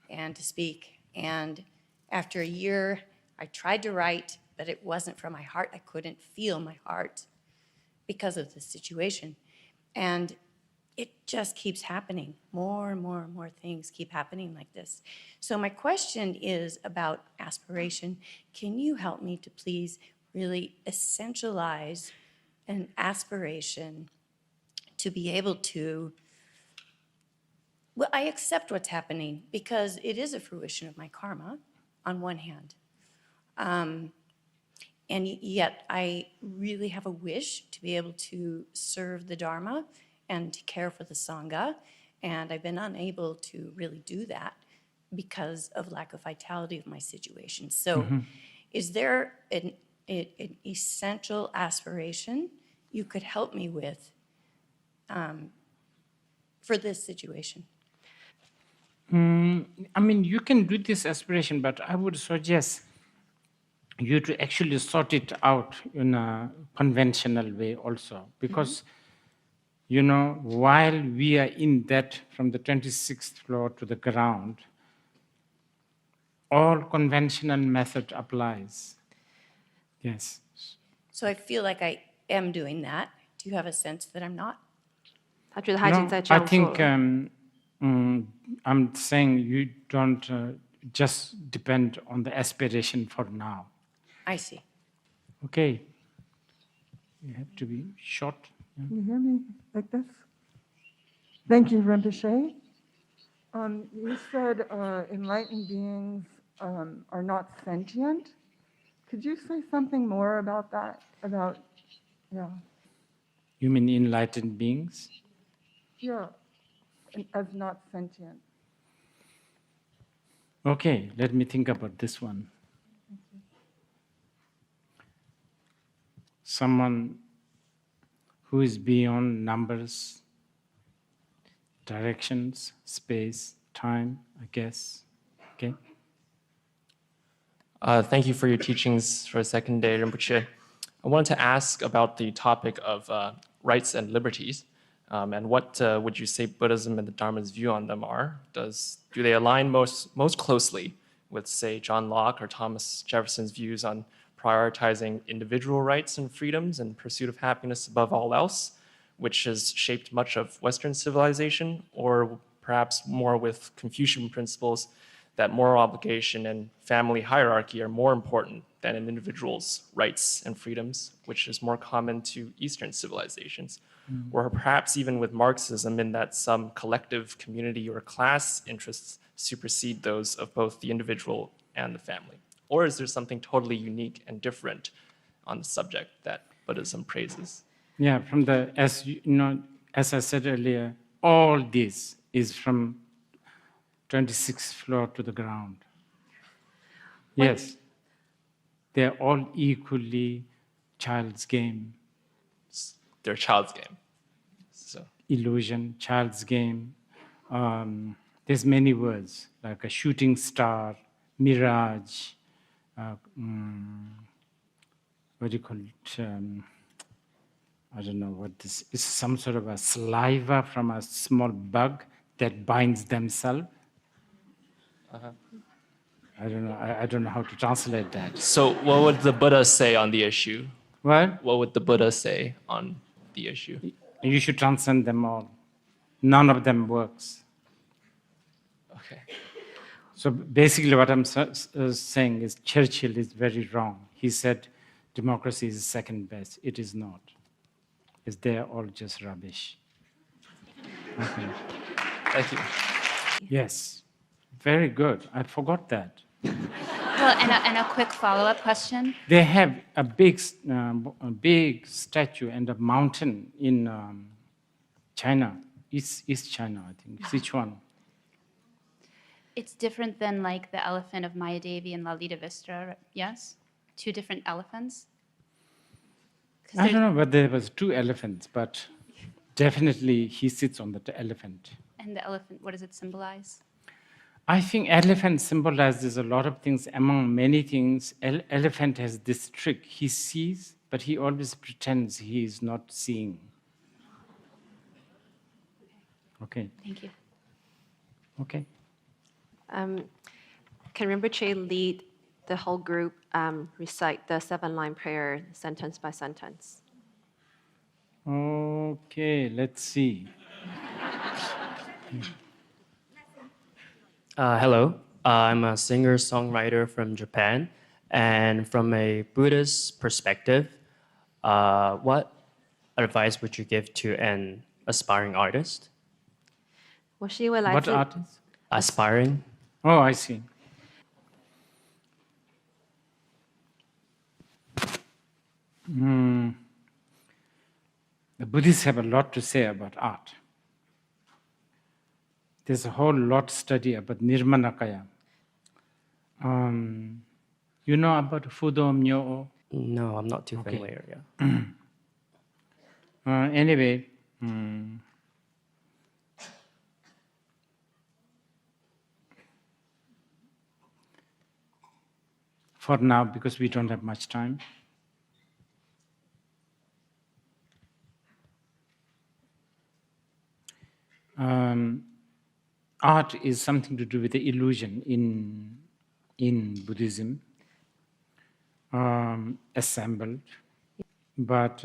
and to speak. And after a year, I tried to write, but it wasn't from my heart. I couldn't feel my heart because of the situation. And it just keeps happening. More and more and more things keep happening like this. So my question is about aspiration. Can you help me to please really essentialize an aspiration to be able to, well, I accept what's happening because it is a fruition of my karma on one hand. And yet I really have a wish to be able to serve the Dharma and to care for the Sangha, and I've been unable to really do that because of lack of vitality of my situation. So is there an essential aspiration you could help me with for this situation? I mean, you can do this aspiration, but I would suggest you to actually sort it out in a conventional way also. Because, you know, while we are in that from the 26th floor to the ground, all conventional method applies. Yes. So I feel like I am doing that. Do you have a sense that I'm not? 他觉得他已经在这 I 样做 think 了。 I'm saying you don't just depend on the aspiration for now. I see. Okay. You have to be short. Can you hear me like this? Thank you, Rinpoche. You said enlightened beings are not sentient. Could you say something more about that? Yeah. You mean enlightened beings? Yeah, as not sentient. Okay, let me think about this one. Someone who is beyond numbers, directions, space, time, I guess. Okay? Thank you for your teachings for the second day, Rinpoche. I wanted to ask about the topic of rights and liberties, and what would you say Buddhism and the Dharma's view on them are? Do they align most closely with, say, John Locke or Thomas Jefferson's views on prioritizing individual rights and freedoms and pursuit of happiness above all else, which has shaped much of Western civilization, or perhaps more with Confucian principles that moral obligation and family hierarchy are more important than an individual's rights and freedoms, which is more common to Eastern civilizations, or perhaps even with Marxism in that some collective community or class interests supersede those of both the individual and the family? Or is there something totally unique and different on the subject that Buddhism praises? Yeah, from the, as you know, as I said earlier, all this is from 26th floor to the ground. Yes, they're all equally child's game. They're child's game. So Illusion, child's game. There's many words like a shooting star, mirage. What do you call it? I don't know what this is. Some sort of a saliva from a small bug that binds themselves. I don't know. I don't know how to translate that. So what would the Buddha say on the issue? What? What would the Buddha say on the issue? You should transcend them all. None of them works. Okay. So basically what I'm saying is Churchill is very wrong. He said democracy is second best. It is not. They're all just rubbish. Okay. Thank you. Yes. Very good. I forgot that. Well, and a quick follow-up question. They have a big statue and a mountain in China, East China, I think, Sichuan. It's different than like the elephant of Mayadevi and Lalita Vista, yes? Two different elephants? I don't know whether there was two elephants, but definitely he sits on the elephant. And the elephant, what does it symbolize? I think elephant symbolizes a lot of things. Among many things, elephant has this trick. He sees, but he always pretends he is not seeing. Okay. Thank you. Okay. Can Rinpoche lead the whole group recite the 7-line prayer sentence by sentence? Okay, let's see. Hello, I'm a singer-songwriter from Japan, and from a Buddhist perspective, what advice would you give to an aspiring artist? 我是一位来 What 自 artist? Aspiring? Oh, I see. The Buddhists have a lot to say about art. There's a whole lot study about Nirmanakaya. You know about Fudo Myo? No, I'm not too Okay. familiar. Yeah. Anyway, for now, because we don't have much time, art is something to do with the illusion in Buddhism, assembled, but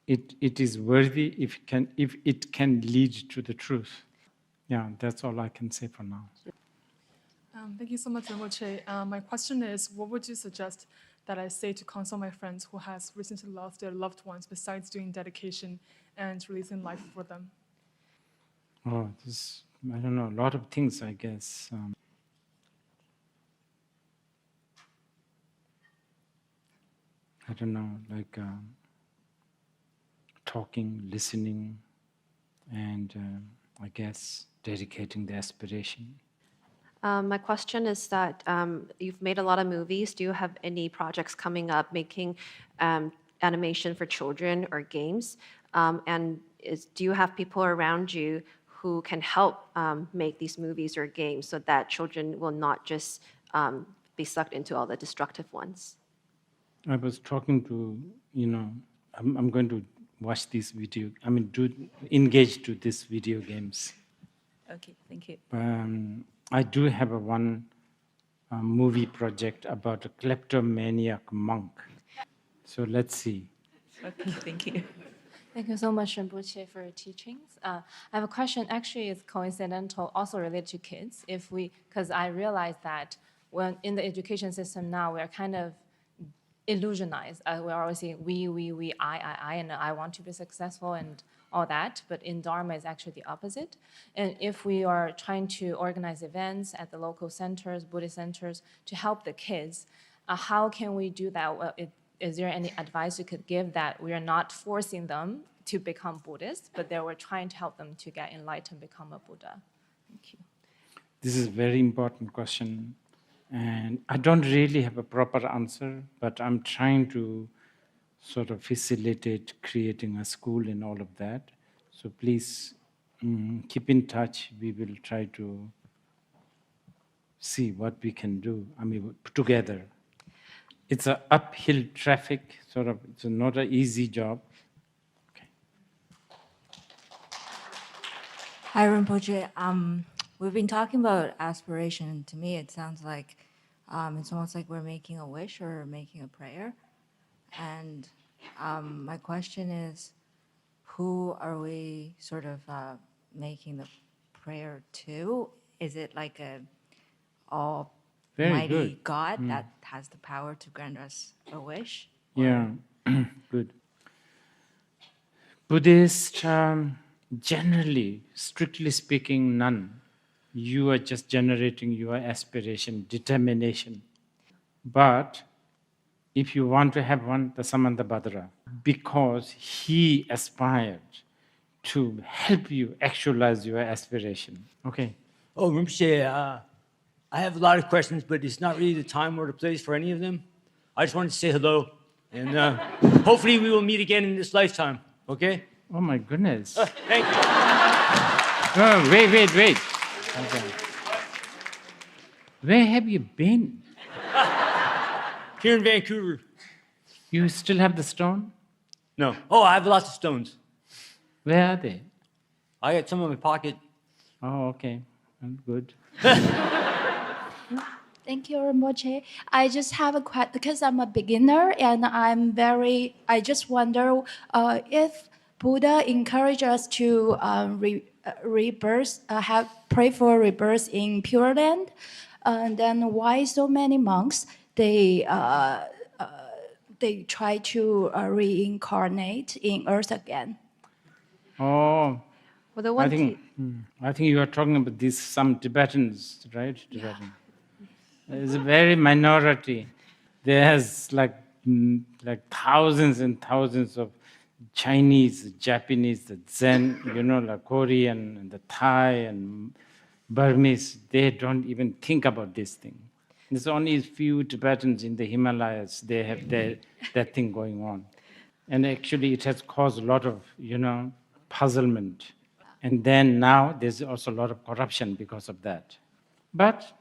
it is worthy if it can lead to the truth. Yeah, that's all I can say for now. Thank you so much, Rinpoche. My question is, what would you suggest that I say to console my friends who has recently lost their loved ones besides doing dedication and releasing life for them? Oh, this, I don't know, a lot of things, I guess. I don't know, like talking, listening, and I guess dedicating the aspiration. My question is that you've made a lot of movies. Do you have any projects coming up making animation for children or games? Do you have people around you who can help make these movies or games so that children will not just be sucked into all the destructive ones? I was talking to, I'm going to watch this video, engage to these video games. Okay, thank you. I do have one movie project about a kleptomaniac monk. So let's see. Okay, thank you. Thank you so much, Rinpoche, for your teachings. I have a question. Actually, it's coincidental, also related to kids. Because I realize that when in the education system now, we're kind of illusionized. We're always saying we, I, and I want to be successful and all that. But in Dharma, it's actually the opposite. And if we are trying to organize events at the local centers, Buddhist centers, to help the kids, how can we do that? Well, is there any advice you could give that we are not forcing them to become Buddhist, but that we're trying to help them to get enlightened, become a Buddha? Thank you. This is a very important question. And I don't really have a proper answer, but I'm trying to sort of facilitate creating a school and all of that. So please keep in touch. We will try to see what we can do, together. It's an uphill traffic, it's not an easy job. Okay. Hi, Rinpoche. We've been talking about aspiration. To me, it sounds like it's almost like we're making a wish or making a prayer. And my question is, who are we sort of making the prayer to? Is it like a almighty God that has the power to grant us a wish? Yeah, good. Buddhist, generally, strictly speaking, none. You are just generating your aspiration, determination. But if you want to have one, the Samantabhadra, because he aspired to help you actualize your aspiration. Okay. Oh, Rinpoche, I have a lot of questions, but it's not really the time or the place for any of them. I just wanted to say hello, and hopefully we will meet again in this lifetime, okay? Oh my goodness. Thank you. Oh, wait. Okay. Where have you been? Here in Vancouver. You still have the stone? No. Oh, I have lots of stones. Where are they? I got some in my pocket. Oh, okay. Good. Thank you, Rinpoche. I just have a question because I'm a beginner and I just wonder if Buddha encouraged us to pray for rebirth in Pure Land, and then why so many monks they try to reincarnate in Earth again? Oh, well, I think you are talking about some Tibetans, right? Tibetan. It's a very minority. There's like thousands and thousands of Chinese, Japanese, the Zen, like Korean, and the Thai, and Burmese, they don't even think about this thing. There's only a few Tibetans in the Himalayas, they have that thing going on. And actually it has caused a lot of, puzzlement. And then now there's also a lot of corruption because of that. But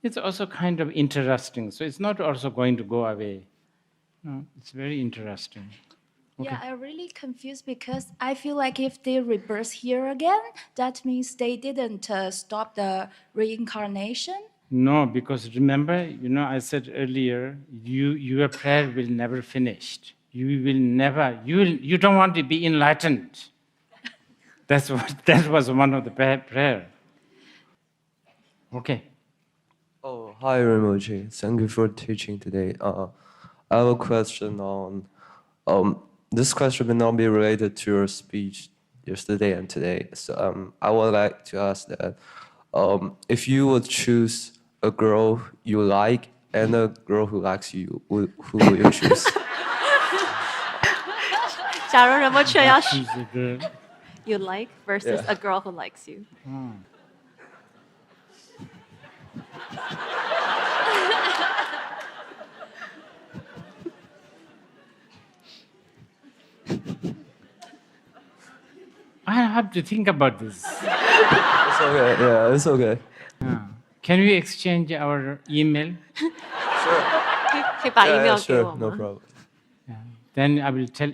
it's also kind of interesting. So it's not also going to go away. No, it's very interesting. Okay. Yeah, I'm really confused because I feel like if they rebirth here again, that means they didn't stop the reincarnation. No, because remember, I said earlier, your prayer will never finish. You will never, you don't want to be enlightened. That was one of the prayer. Okay. Oh, hi, Rinpoche. Thank you for teaching today. I have a question on, this question may not be related to your speech yesterday and today. So I would like to ask that if you would choose a girl you like and a girl who likes you, who will you choose? 假如仁波切要 Choose a girl. you like versus Yeah. a girl who likes you. I have to think about this. It's okay. Yeah, it's okay. Can we exchange our email? 可以把 Yeah, email yeah, 给 sure, 我 no 吗？ problem. Then I will tell.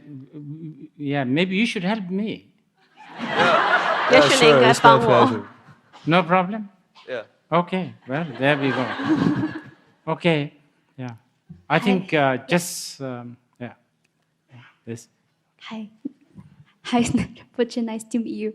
Yeah, maybe you should help me. 也许你应 sure, 该 it's my 帮我。 pleasure. No problem. Yeah. Okay. Well, there we go. Okay. Yeah. I think just yeah. This. Hi. Hi, Rinpoche, nice to meet you.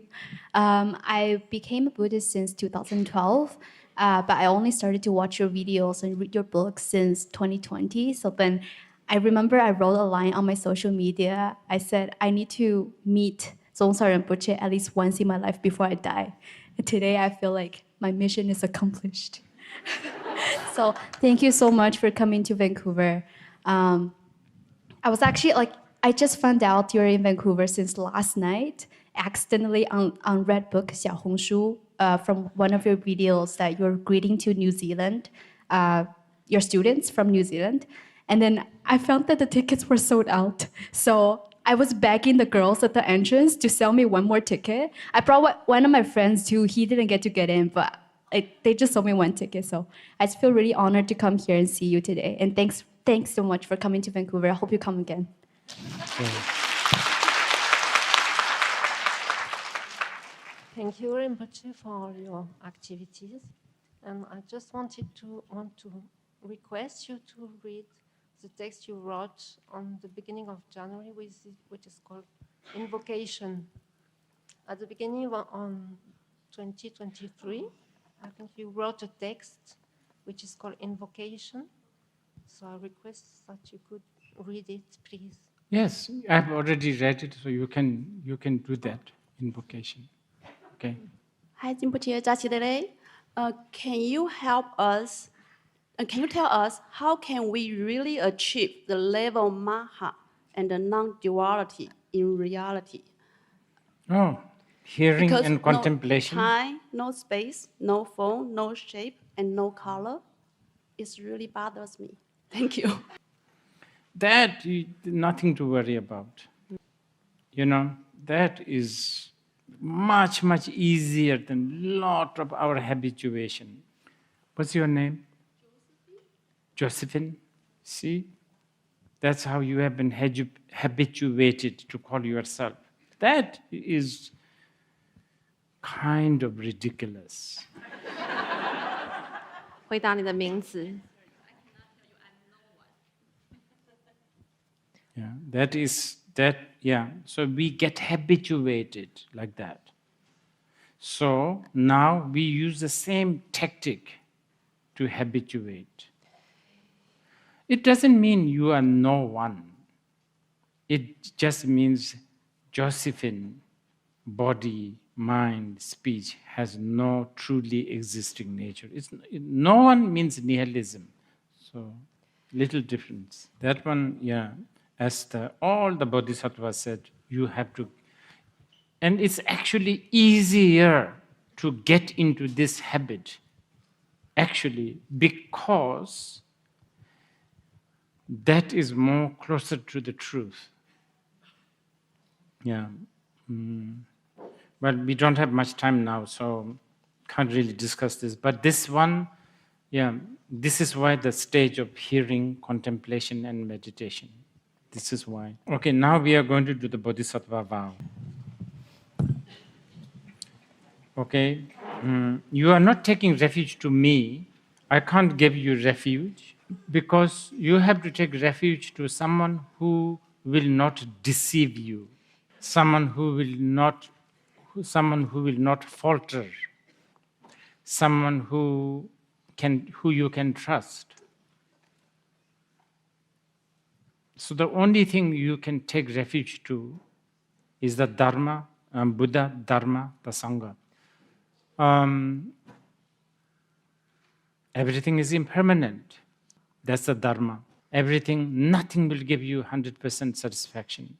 I became a Buddhist since 2012, but I only started to watch your videos and read your books since 2020. So then I remember I wrote a line on my social media. I said, I need to meet Dzongsa Rinpoche at least once in my life before I die. And today I feel like my mission is accomplished. So thank you so much for coming to Vancouver. I was actually I just found out you're in Vancouver since last night, accidentally on Redbook, Xiaohongshu, from one of your videos that you're greeting to New Zealand, your students from New Zealand. And then I found that the tickets were sold out. So I was begging the girls at the entrance to sell me one more ticket. I brought one of my friends too. He didn't get to get in, but they just sold me one ticket. So I just feel really honored to come here and see you today. And thanks so much for coming to Vancouver. I hope you come again. Thank you, Rinpoche, for your activities. And I just want to request you to read the text you wrote on the beginning of January, which is called Invocation. At the beginning on 2023, I think you wrote a text which is called Invocation. So I request that you could read it, please. Yes, I've already read it, so you can do that invocation. Okay. Hi, Rinpoche Jachidere. Can you help us? Can you tell us how can we really achieve the level Maha and the non-duality in reality? Oh, hearing Because and contemplation. No time, no space, no form, no shape, and no color. It really bothers me. Thank you. That nothing to worry about. That is much, much easier than a lot of our habituation. What's your name? Josephine. See? That's how you have been habituated to call yourself. That is kind of ridiculous. 回答你的名字。 Yeah, so we get habituated like that. So now we use the same tactic to habituate. It doesn't mean you are no one. It just means Josephine, body, mind, speech has no truly existing nature. No one means nihilism. So little difference. That one, yeah. as all the bodhisattvas said, you have to, and it's actually easier to get into this habit, actually, because that is more closer to the truth. Yeah. But we don't have much time now, so can't really discuss this. But this one, yeah, this is why the stage of hearing, contemplation, and meditation. This is why. Okay, now we are going to do the Bodhisattva vow. Okay, you are not taking refuge to me. I can't give you refuge because you have to take refuge to someone who will not deceive you, someone who will not falter, someone who you can trust. So the only thing you can take refuge to is the Dharma, Buddha, Dharma, the Sangha. Everything is impermanent. That's the Dharma. Nothing will give you 100% satisfaction.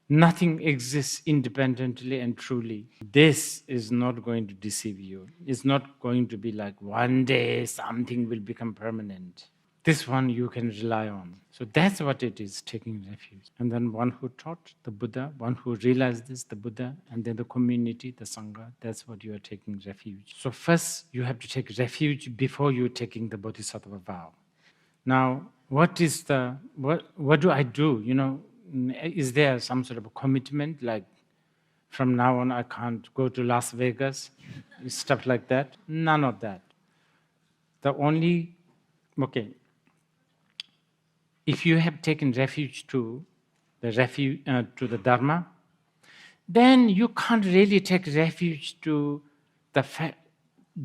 Nothing exists independently and truly. This is not going to deceive you. It's not going to be like one day something will become permanent. This one you can rely on. So that's what it is, taking refuge. And then one who taught, the Buddha, one who realized this, the Buddha, and then the community, the Sangha, that's what you are taking refuge. So first you have to take refuge before you're taking the Bodhisattva vow. Now, what do I do? You know, is there some sort of a commitment, like from now on I can't go to Las Vegas, stuff like that? None of that. If you have taken refuge to the Dharma, then you can't really take refuge to the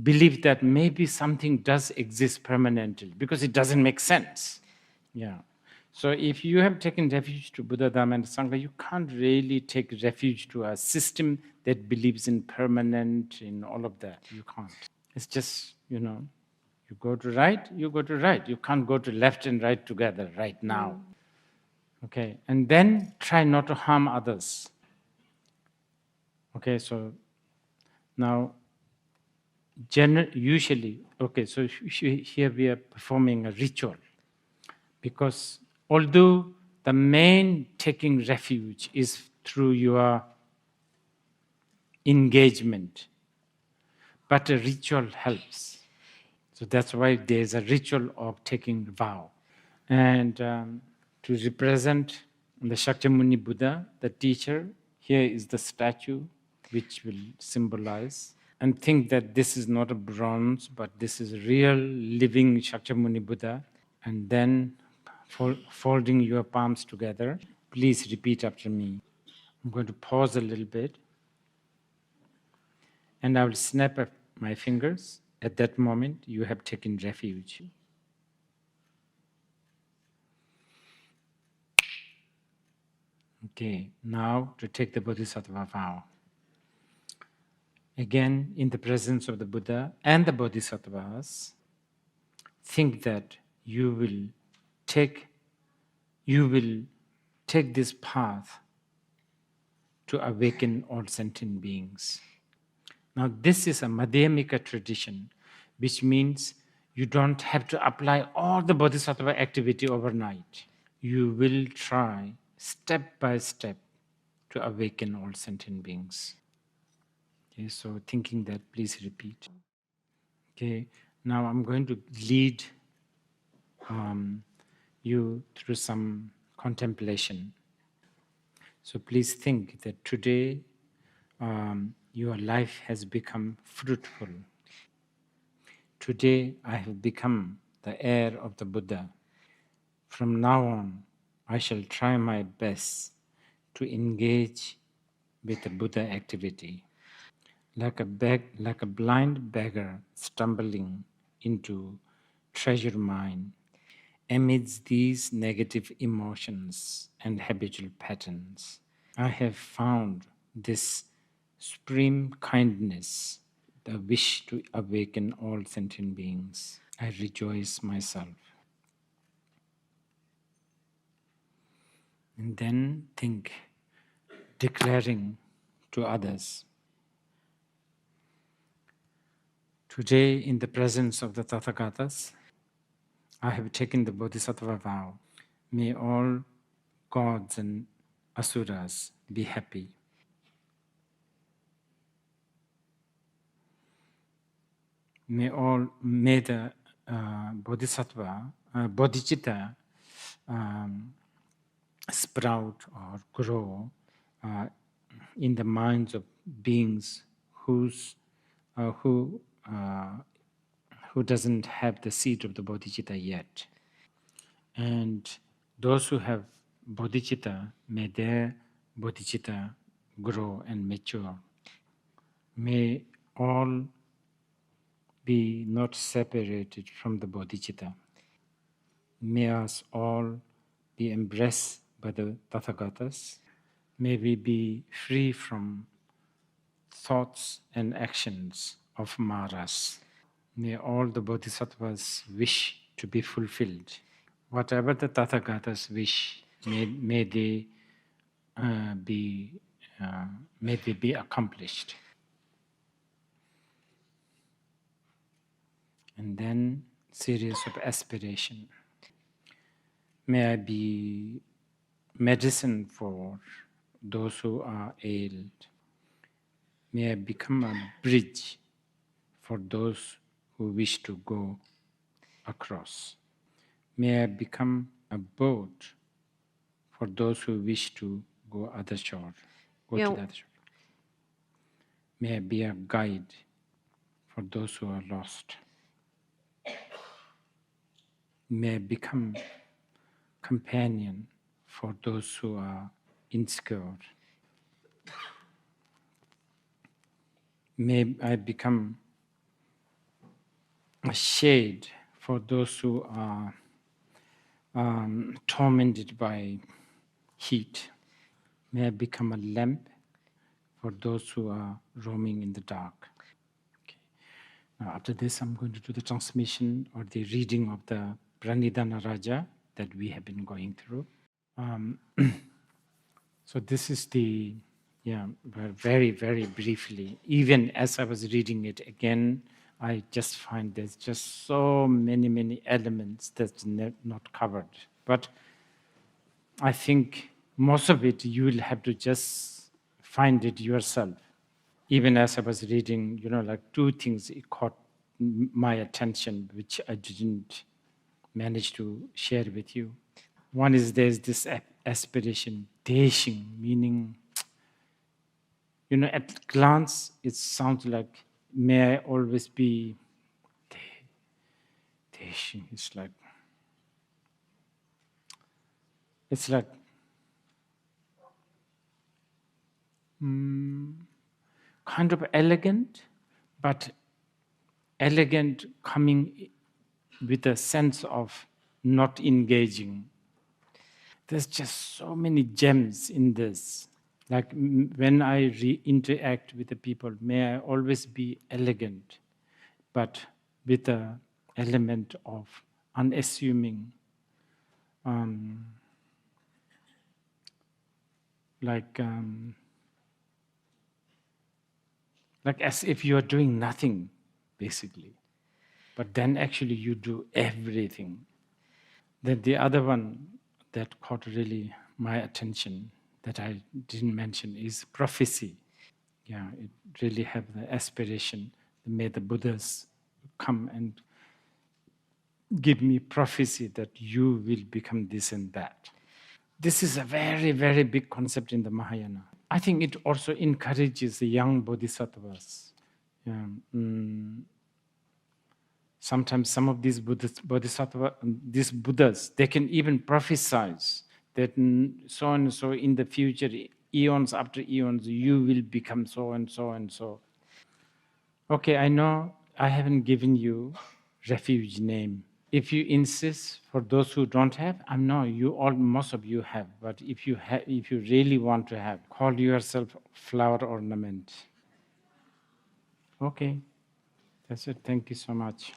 belief that maybe something does exist permanently, because it doesn't make sense. Yeah. So if you have taken refuge to Buddha, Dharma, and Sangha, you can't really take refuge to a system that believes in permanent, in all of that. You can't. It's just, you go to right, you go to right. You can't go to left and right together right now. Okay, and then try not to harm others. Okay, so now, usually, okay, so here we are performing a ritual, because although the main taking refuge is through your engagement, but a ritual helps. So that's why there's a ritual of taking vow. And to represent the Shakyamuni Buddha, the teacher, here is the statue which will symbolize. And think that this is not a bronze, but this is real living Shakyamuni Buddha. And then folding your palms together, please repeat after me. I'm going to pause a little bit. And I will snap my fingers. At that moment, you have taken refuge. Okay, now to take the Bodhisattva vow. Again, in the presence of the Buddha and the Bodhisattvas, think that you will take this path to awaken all sentient beings. Now, this is a Madhyamika tradition, which means you don't have to apply all the Bodhisattva activity overnight. You will try step by step to awaken all sentient beings. Okay, so thinking that, please repeat. Okay, now I'm going to lead you through some contemplation. So please think that today your life has become fruitful. Today I have become the heir of the Buddha. From now on, I shall try my best to engage with the Buddha activity. Like a blind beggar stumbling into treasure mine, amidst these negative emotions and habitual patterns, I have found this supreme kindness, the wish to awaken all sentient beings. I rejoice myself. And then think, declaring to others. Today, in the presence of the Tathagatas, I have taken the Bodhisattva vow. May all gods and asuras be happy. May the bodhicitta sprout or grow in the minds of beings who doesn't have the seed of the bodhicitta yet. And those who have bodhicitta, may their bodhicitta grow and mature. May all be not separated from the bodhicitta. May us all be embraced by the Tathagatas. May we be free from thoughts and actions of maras. May all the bodhisattvas wish to be fulfilled. Whatever the Tathagatas wish, may they be accomplished. And then series of aspiration. May I be medicine for those who are ill. May I become a bridge for those who wish to go across. May I become a boat for those who wish to go to the other shore. May I be a guide for those who are lost. May I become companion for those who are insecure. May I become a shade for those who are tormented by heat. May I become a lamp for those who are roaming in the dark. Okay. Now after this, I'm going to do the transmission or the reading of the Pranidhana Raja that we have been going through. So this is the, very, very briefly, even as I was reading it again, I just find there's just so many elements that's not covered. But I think most of it you will have to just find it yourself. Even as I was reading, like two things it caught my attention, which I didn't manage to share with you. One is there's this aspiration, deshing, meaning, at glance, it sounds like, may I always be deshing. It's like kind of elegant, but elegant coming with a sense of not engaging. There's just so many gems in this. Like when I interact with the people, may I always be elegant, but with an element of unassuming, like as if you are doing nothing, basically. But then actually you do everything. Then the other one that caught really my attention that I didn't mention is prophecy. Yeah, it really have the aspiration. May the Buddhas come and give me prophecy that you will become this and that. This is a very, very big concept in the Mahayana. I think it also encourages the young bodhisattvas. Sometimes some of these bodhisattvas, these Buddhas, they can even prophesize that so and so in the future, eons after eons, you will become so and so and so. Okay, I know I haven't given you refuge name. If you insist, for those who don't have, I know most of you have, but if you really want to have, call yourself Flower Ornament. Okay, that's it. Thank you so much.